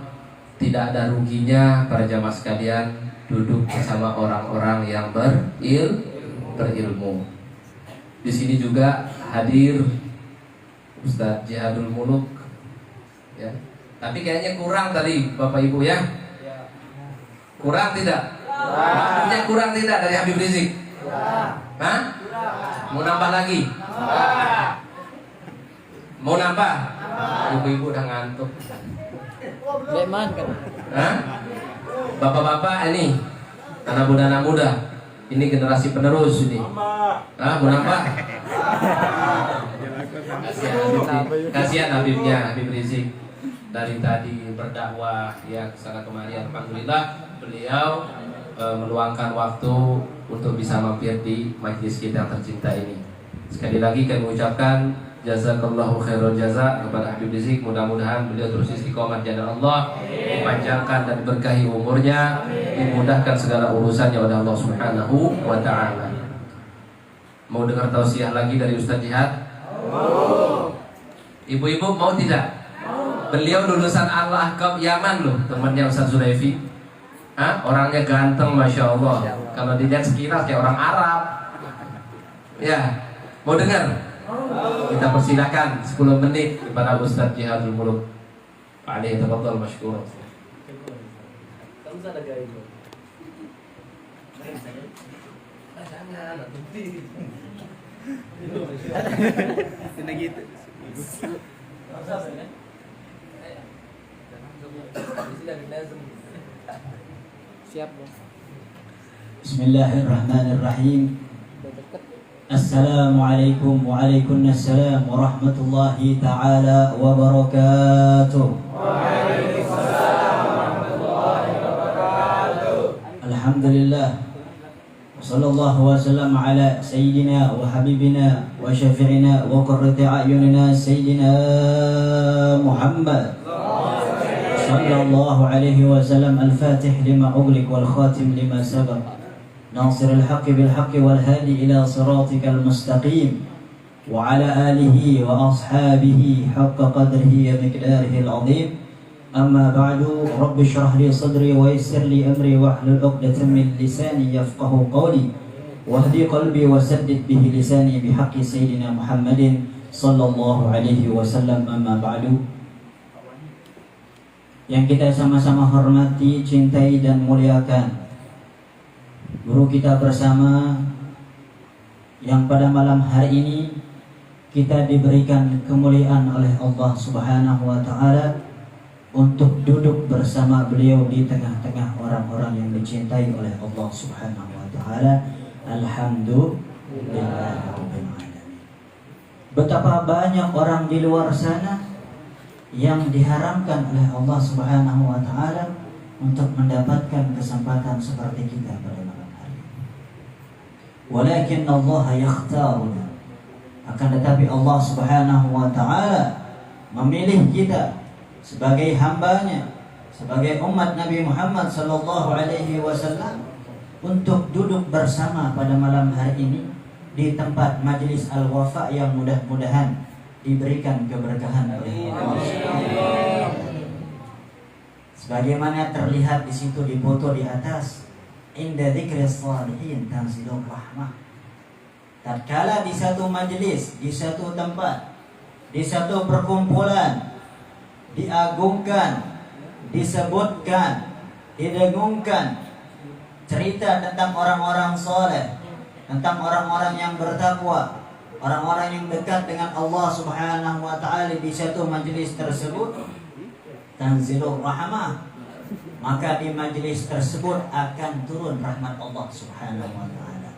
tidak ada ruginya para jamaah sekalian duduk bersama orang-orang yang berilmu. Di sini juga hadir Ustadz Jihadul Muluk. Ya, tapi kayaknya kurang tadi Bapak Ibu ya. Kurang tidak? Waktunya kurang tidak dari Habib Rizik? Hah? Mau nambah lagi? Mau nambah? Ibu-ibu udah ngantuk. Hah? Bapak-bapak ini, anak muda, ini generasi penerus ini. Hah? Mau nambah? Kasihan Habibnya, Habib Rizik. Dari tadi berdakwah ya kesana kemari, alhamdulillah beliau meluangkan waktu untuk bisa mampir di majlis kita yang tercinta ini. Sekali lagi kami ucapkan jazakallahu khairal jaza kepada Habib Rizik. Mudah-mudahan beliau terus istiqomah di jalan Allah, dipanjangkan dan berkahi umurnya, dimudahkan segala urusannya oleh Allah Subhanahu wa taala. Mau dengar tausiah lagi dari Ustaz Jihad? Ibu-ibu mau tidak? Beliau lulusan Al-Ahqaf Yaman loh, temannya Ustaz Zulaifi. Orangnya ganteng, Masya Allah. Kalau dilihat sekilas kayak orang Arab. Ya, mau dengar? Kita persilakan 10 menit kepada Ustaz Jihadul Muluk. Pak Ali, tafadhal masykur. Bismillahirrahmanirrahim. Assalamualaikum waalaikumsalam warahmatullahi taala wabarakatuh. Waalaikumsalam warahmatullahi wabarakatuh. Alhamdulillah. Sallallahu wasallam ala sayyidina wa habibina wa syafi'ina wa qurrati a'yunina sayyidina Muhammad sallallahu alaihi wasallam. Al-Fatih lima ughliq wal khatim lima sabaq. Nasirul haqqi bil haqqi wal hadi ila siratikal mustaqim wa ala alihi wa ashabihi haqqa qadrihi wa miqdarihi al-azim. Amma ba'du, rabbi shrah li sadri wa yassir li amri wahlul 'uqdatam min lisani yafqahu qawli wahdi qalbi wa saddid bihi lisani bihaqqi sayyidina Muhammadin sallallahu alaihi wasallam. Amma ba'du, yang kita sama-sama hormati, cintai dan muliakan guru kita bersama yang pada malam hari ini kita diberikan kemuliaan oleh Allah Subhanahu wa taala untuk duduk bersama beliau di tengah-tengah orang-orang yang dicintai oleh Allah Subhanahu wa taala. Alhamdulillahirabbil alamin. Betapa banyak orang di luar sana yang diharamkan oleh Allah Subhanahu wa taala untuk mendapatkan kesempatan seperti kita pada malam hari ini. Walakin Allah yakhtaruna. Akan tetapi Allah Subhanahu wa taala memilih kita sebagai hambanya, sebagai umat Nabi Muhammad sallallahu alaihi wasallam untuk duduk bersama pada malam hari ini di tempat majlis Al-Wafa yang mudah-mudahan diberikan keberkahan oleh Allah. Sebagaimana terlihat di situ di foto di atas, inda dzikris shalihin tanzilur rahmah. Tatkala di satu majlis, di satu tempat, di satu perkumpulan diagungkan, disebutkan, didengungkan cerita tentang orang-orang soleh, tentang orang-orang yang bertakwa, orang-orang yang dekat dengan Allah Subhanahu wa taala di satu majelis tersebut, tanzilur rahmah, maka di majelis tersebut akan turun rahmat Allah Subhanahu wa taala.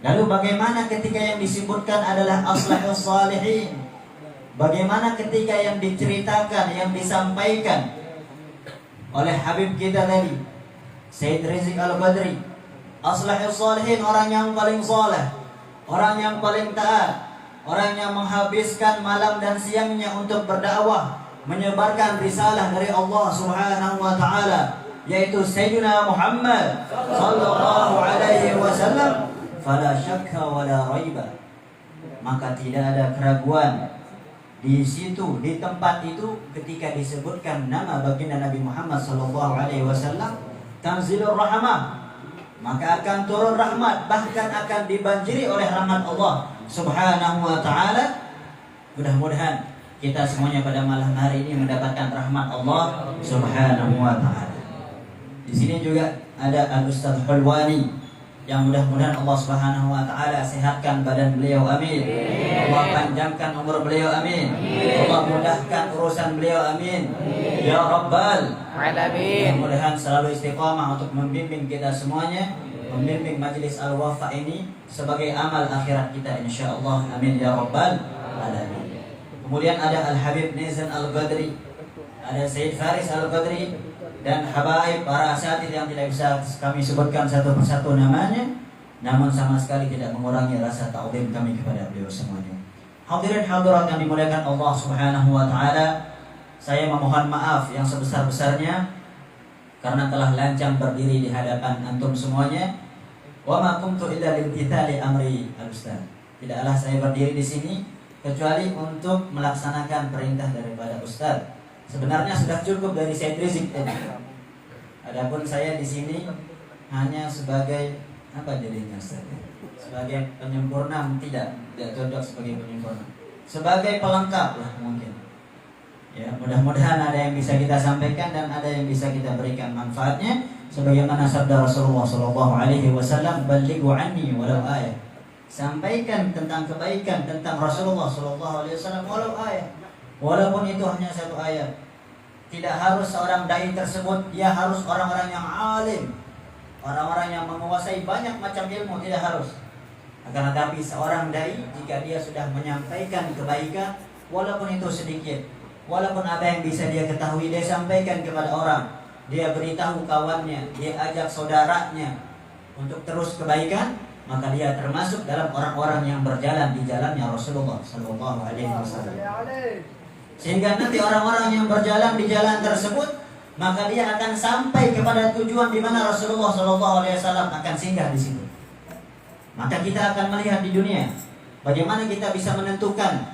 Lalu bagaimana ketika yang disebutkan adalah aslahus salihin, Bagaimana ketika yang diceritakan, yang disampaikan oleh Habib kita tadi, Sayyid Rizik Al-Qadri, Aslahus Salihin, orang yang paling soleh, orang yang paling taat, orang yang menghabiskan malam dan siangnya untuk berdakwah, menyebarkan risalah dari Allah Subhanahu wa taala, yaitu Sayyidina Muhammad sallallahu alaihi wasallam, fala syakka wala raiba, maka tidak ada keraguan di situ, di tempat itu, ketika disebutkan nama baginda Nabi Muhammad sallallahu alaihi wasallam, tanzilur rahmah, maka akan turun rahmat, bahkan akan dibanjiri oleh rahmat Allah Subhanahu wa taala. Mudah-mudahan kita semuanya pada malam hari ini mendapatkan rahmat Allah Subhanahu wa taala. Di sini juga ada Al-Ustaz Hulwani, yang mudah-mudahan Allah Subhanahu wa taala sehatkan badan beliau, amin. Allah panjangkan umur beliau, amin. Allah mudahkan urusan beliau, amin. Ya Rabbal alamin. Mudah-mudahan selalu istiqamah untuk membimbing kita semuanya, membimbing Majelis Al-Wafa ini sebagai amal akhirat kita insyaallah, amin ya Rabbal alamin. Kemudian ada Al-Habib Nizam Al-Qadri, ada Sayyid Faris Al-Qadri, dan habaib para asatidz yang tidak bisa kami sebutkan satu persatu namanya, namun sama sekali tidak mengurangi rasa ta'zim kami kepada beliau semuanya. Hadirin hadirat yang dimuliakan Allah Subhanahu wa taala, saya memohon maaf yang sebesar-besarnya karena telah lancang berdiri di hadapan antum semuanya. Wa ma kuntu illa limtithali amri al-ustaz. Tidaklah saya berdiri di sini kecuali untuk melaksanakan perintah daripada ustaz. Sebenarnya sudah cukup dari Sayyid Rizik tadi. Adapun saya di sini hanya sebagai apa jadinya Ustaz? Sebagai penyempurna, tidak cocok sebagai penyempurna. Sebagai pelengkap lah mungkin. Ya, mudah-mudahan ada yang bisa kita sampaikan dan ada yang bisa kita berikan manfaatnya, sebagaimana sabda Rasulullah sallallahu alaihi wasallam, "Ballighu anni walau ayah." Sampaikan tentang kebaikan tentang Rasulullah sallallahu alaihi wasallam walau ayah. Walaupun itu hanya satu ayat. Tidak harus seorang dai tersebut dia harus orang-orang yang alim, orang-orang yang menguasai banyak macam ilmu, tidak harus. Akan tetapi seorang dai jika dia sudah menyampaikan kebaikan, walaupun itu sedikit, walaupun apa yang bisa dia ketahui, dia sampaikan kepada orang, dia beritahu kawannya, dia ajak saudaranya untuk terus kebaikan, maka dia termasuk dalam orang-orang yang berjalan di jalannya Rasulullah sallallahu alaihi wasallam. Sehingga nanti orang-orang yang berjalan di jalan tersebut, maka dia akan sampai kepada tujuan di mana Rasulullah sallallahu alaihi wasallam akan singgah di situ. Maka kita akan melihat di dunia bagaimana kita bisa menentukan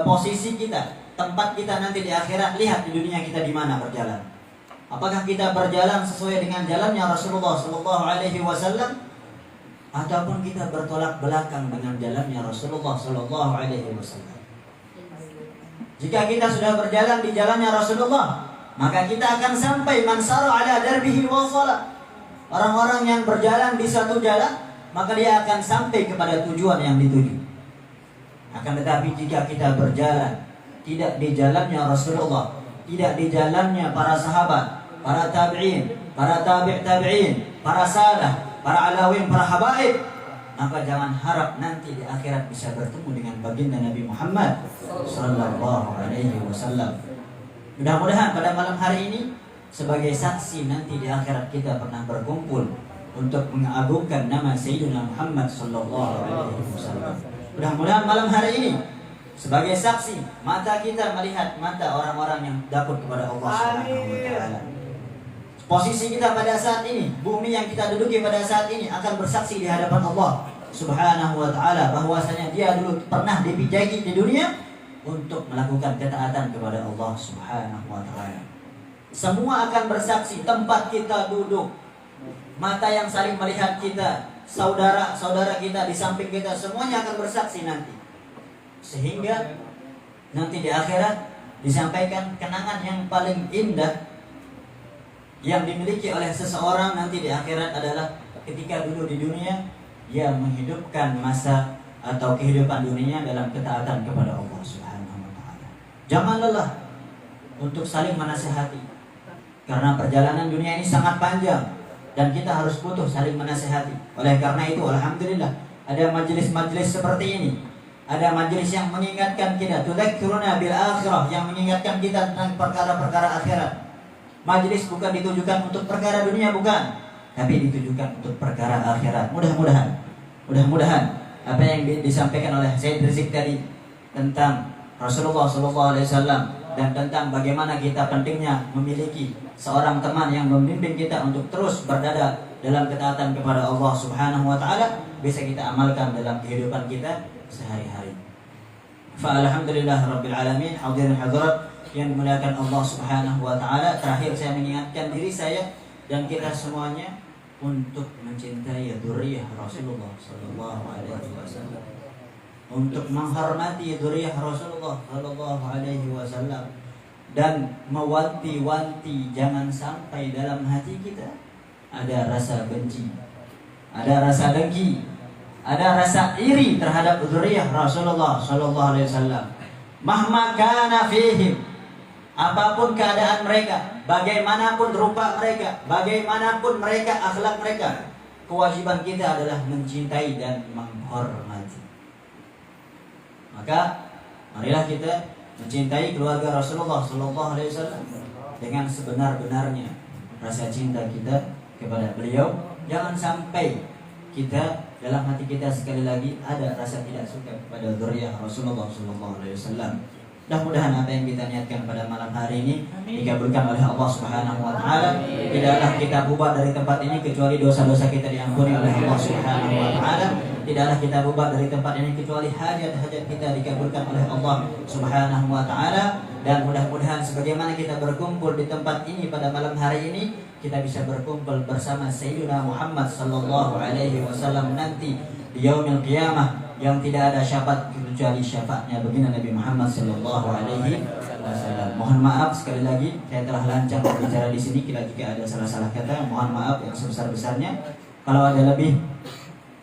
posisi kita, tempat kita nanti di akhirat. Lihat di dunia kita di mana berjalan. Apakah kita berjalan sesuai dengan jalannya Rasulullah sallallahu alaihi wasallam, ataupun kita bertolak belakang dengan jalannya Rasulullah sallallahu alaihi wasallam. Jika kita sudah berjalan di jalannya Rasulullah, maka kita akan sampai mansara ala darbihi wa shalah. Orang-orang yang berjalan di satu jalan, maka dia akan sampai kepada tujuan yang dituju. Akan tetapi jika kita berjalan tidak di jalannya Rasulullah, tidak di jalannya para sahabat, para tabi'in, para tabi' tabi'in, para salaf, para alawin, para habaib, maka jangan harap nanti di akhirat bisa bertemu dengan baginda Nabi Muhammad sallallahu alaihi wasallam. Mudah-mudahan pada malam hari ini sebagai saksi nanti di akhirat kita pernah berkumpul untuk mengagungkan nama Sayyidina Muhammad sallallahu alaihi wasallam. Mudah-mudahan malam hari ini sebagai saksi mata kita melihat mata orang-orang yang takut kepada Allah Subhanahu wa taala. Posisi kita pada saat ini, bumi yang kita duduki pada saat ini akan bersaksi di hadapan Allah Subhanahu wa taala bahwasanya dia dulu pernah dipijaki di dunia untuk melakukan ketaatan kepada Allah Subhanahu wa taala. Semua akan bersaksi, tempat kita duduk, mata yang saling melihat kita, saudara-saudara kita di samping kita, semuanya akan bersaksi nanti. Sehingga nanti di akhirat disampaikan kenangan yang paling indah yang dimiliki oleh seseorang nanti di akhirat adalah ketika dulu di dunia dia menghidupkan masa atau kehidupan dunia dalam ketaatan kepada Allah Subhanahu wa taala. Jangan lelah untuk saling menasihati. Karena perjalanan dunia ini sangat panjang dan kita harus butuh saling menasihati. Oleh karena itu alhamdulillah ada majelis-majelis seperti ini Ada majelis yang mengingatkan kita, tudzakkiruna bil akhirah, yang mengingatkan kita tentang perkara-perkara akhirat. Majelis bukan ditujukan untuk perkara dunia, bukan, tapi ditujukan untuk perkara akhirat. Mudah-mudahan apa yang disampaikan oleh Sayyid Rizik tadi tentang Rasulullah SAW dan tentang bagaimana kita pentingnya memiliki seorang teman yang membimbing kita untuk terus berdada dalam ketaatan kepada Allah Subhanahu wa taala bisa kita amalkan dalam kehidupan kita sehari-hari. Fa alhamdulillah rabbil alamin, hadirin hadirat yang dimuliakan Allah Subhanahu wa taala. Terakhir saya mengingatkan diri saya dan kita semuanya untuk mencintai dzurriyyah Rasulullah sallallahu alaihi wasallam, untuk menghormati dzurriyyah Rasulullah sallallahu alaihi wasallam, dan mewanti-wanti jangan sampai dalam hati kita ada rasa benci, ada rasa dengki, ada rasa iri terhadap dzurriyyah Rasulullah sallallahu alaihi wasallam. Mahma kana fihim, apapun keadaan mereka, bagaimanapun rupa mereka, bagaimanapun mereka akhlak mereka, kewajiban kita adalah mencintai dan menghormati. Maka marilah kita mencintai keluarga Rasulullah sallallahu alaihi wasallam dengan sebenar-benarnya rasa cinta kita kepada beliau. Jangan sampai kita dalam hati kita sekali lagi ada rasa tidak suka kepada dzurriyyah Rasulullah sallallahu alaihi wasallam. Mudah-mudahan apa yang kita niatkan pada malam hari ini dikabulkan oleh Allah Subhanahu wa taala. Tidaklah kita bubar dari tempat ini kecuali dosa-dosa kita diampuni oleh Allah Subhanahu wa taala. Tidaklah kita bubar dari tempat ini kecuali hajat-hajat kita dikabulkan oleh Allah Subhanahu wa taala. Dan mudah-mudahan sebagaimana kita berkumpul di tempat ini pada malam hari ini, kita bisa berkumpul bersama Sayyidina Muhammad sallallahu alaihi wasallam nanti di yaumil qiyamah yang tidak ada syafaat kecuali syafaatnya baginda Nabi Muhammad sallallahu alaihi wasallam. Mohon maaf sekali lagi saya telah lancang berbicara di sini, jika ada salah-salah kata mohon maaf yang sebesar-besarnya. Kalau ada lebih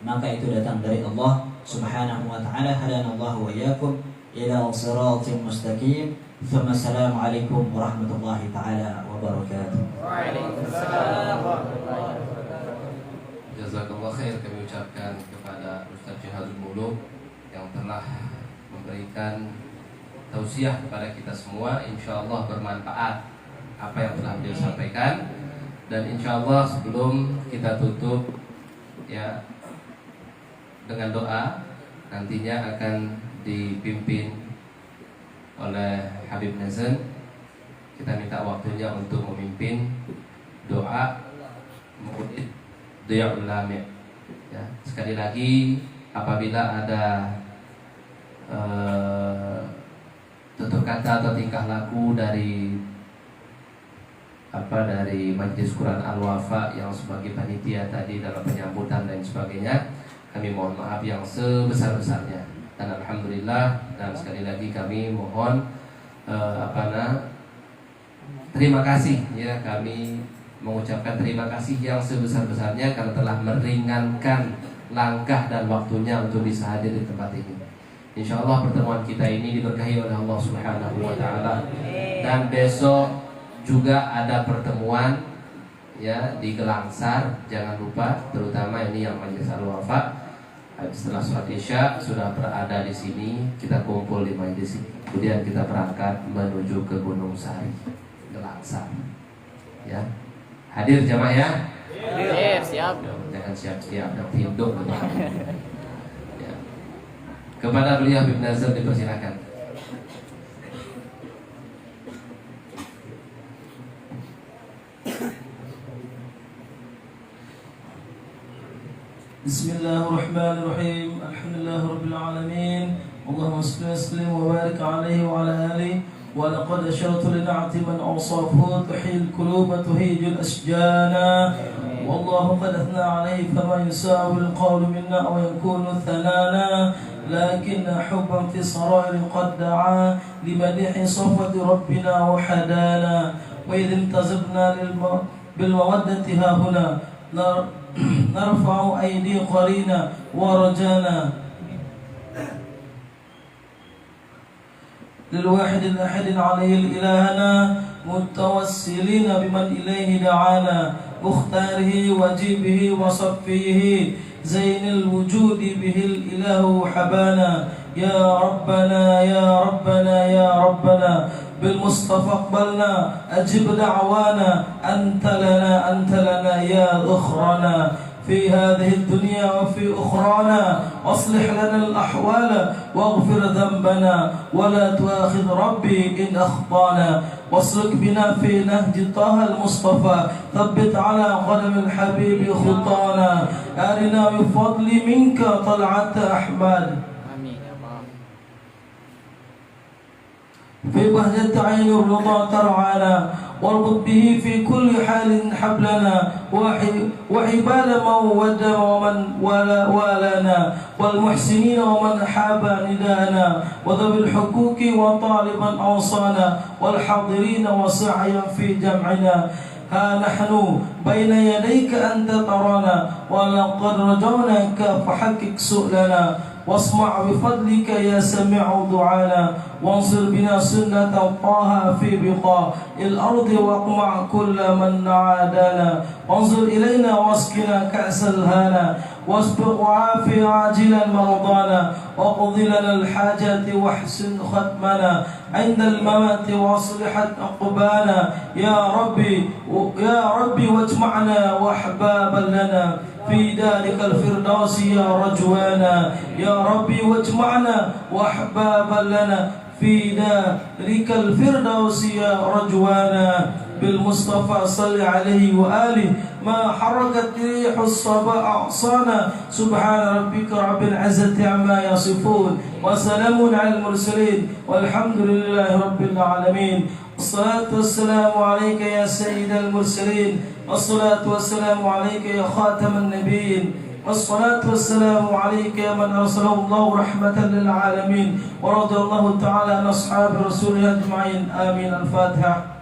maka itu datang dari Allah Subhanahu wa taala. Hadanallahu wa iyyakum ila siratal mustaqim. Assalamualaikum warahmatullahi taala wabarakatuh. Waalaikumsalam warahmatullahi wabarakatuh. Jazakallah khair kami ucapkan kepada Ustaz Jihadul Muluk yang telah memberikan tausiah kepada kita semua. Insyaallah bermanfaat apa yang telah beliau sampaikan. Dan insyaallah sebelum kita tutup ya dengan doa, nantinya akan dipimpin oleh Habib Nazan. Kita minta waktunya untuk memimpin doa Muqaddid Dhiyaul Lami'. Ya, sekali lagi apabila ada tutur kata atau tingkah laku dari Majelis Quran Al-Wafa yang sebagai panitia tadi dalam penyambutan dan sebagainya, kami mohon maaf yang sebesar-besarnya. Dan alhamdulillah, dan sekali lagi kami mohon terima kasih ya, kami mengucapkan terima kasih yang sebesar-besarnya karena telah meringankan langkah dan waktunya untuk bisa hadir di tempat ini. Insyaallah pertemuan kita ini diberkahi oleh Allah Subhanahu wa taala. Dan besok juga ada pertemuan ya di Gelangsar, jangan lupa, terutama ini yang Majelis Al-Wafa. Setelah sholat Isya sudah berada di sini, kita kumpul di majelis ini. Kemudian kita berangkat menuju ke Gunung Sari, Gelangsar. Ya, hadir jamaah ya. Hadir, siap. Jangan siap-siap dan tidur. Ya. Kepada beliau Habib Nazar dipersilakan. Bismillahirrahmanirrahim. Alhamdulillah rabbil alamin. Allahumma salli wa sallim wa barik alaihi wa ala alihi. Wa laqad ashartu li na'ti man awsafu tuhil quluba tuhijul asjana. Wallahu qad athna alaihi fama yusawi alqawlu minna aw yakunu thanana. لكن حبا في الصرائر قد دعا لمديح صفوة ربنا وحدانا. وإذ انتزبنا بالمودة ها هنا نرفع أيدي قرينا ورجانا للواحد الأحد عليه الإلهنا متوسلين بمن إليه دعانا مختاره وجيبه وصفيه زين الوجود به الإله حبانا يا ربنا يا ربنا يا ربنا بالمصطفى اقبلنا أجب دعوانا أنت لنا يا ذخرنا في هذه الدنيا وفي أخرانا أصلح لنا الأحوال واغفر ذنبنا ولا تؤاخذ ربي إن أخطانا واسلك بنا في نهج طه المصطفى ثبت على قدم الحبيب خطانا أرنا بفضل منك طلعة أحمد آمين يا الله. في بهجة عين الرضا ترعانا واربط به في كل حال حبلنا وحبال من ودم ومن والانا والمحسنين ومن حاب ندانا وذوي الحقوق وطالبا أوصانا والحاضرين وسعيا في جمعنا ها نحن بين يديك أنت ترانا ولقد رجوناك فحقق سؤلنا واسمع بفضلك يا سميع دعانا وانصر بنا سنة طه في بقاع الأرض واقمع كل من عادانا وانظر إلينا واسقنا كأس الهانا واسبق وعافي عاجلا مرضانا وقض لنا الحاجات واحسن ختمنا عند الممات واصلحت عقبانا يا ربي واجمعنا واحبابا لنا في دارك الفردوس يا رجوانا يا ربي واجمعنا واحبابا لنا في دارك الفردوس يا رجوانا بالمصطفى صل عليه وآله ما حركت ريح الصبا أعصانا سبحان ربك رب العزة عما يصفون وسلام على المرسلين والحمد لله رب العالمين. الصلاة والسلام عليك يا سيد المرسلين والصلاة والسلام عليك يا خاتم النبيين والصلاة والسلام عليك يا من أرسله الله رحمة للعالمين ورضي الله تعالى عن أصحاب رسوله أجمعين آمين. الفاتحة.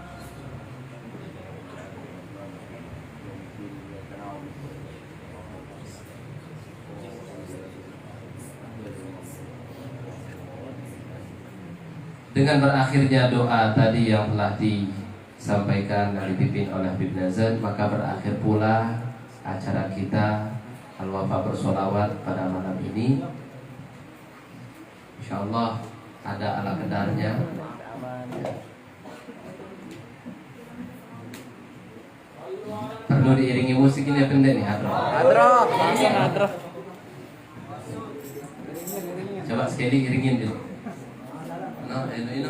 Dengan berakhirnya doa tadi yang telah disampaikan dan dipimpin oleh Habib Nazar, maka berakhir pula acara kita Al-Wafa bersolawat pada malam ini. InsyaAllah ada ala kadarnya. Perlu diiringi musik ini ya pendek nih, hadroh. Langsung hadroh. Coba sekali iringin dulu. No, ini.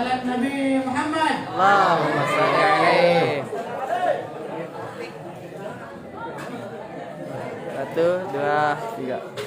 على النبي محمد. Allahumma sholli alaihi. 1, 2, 3.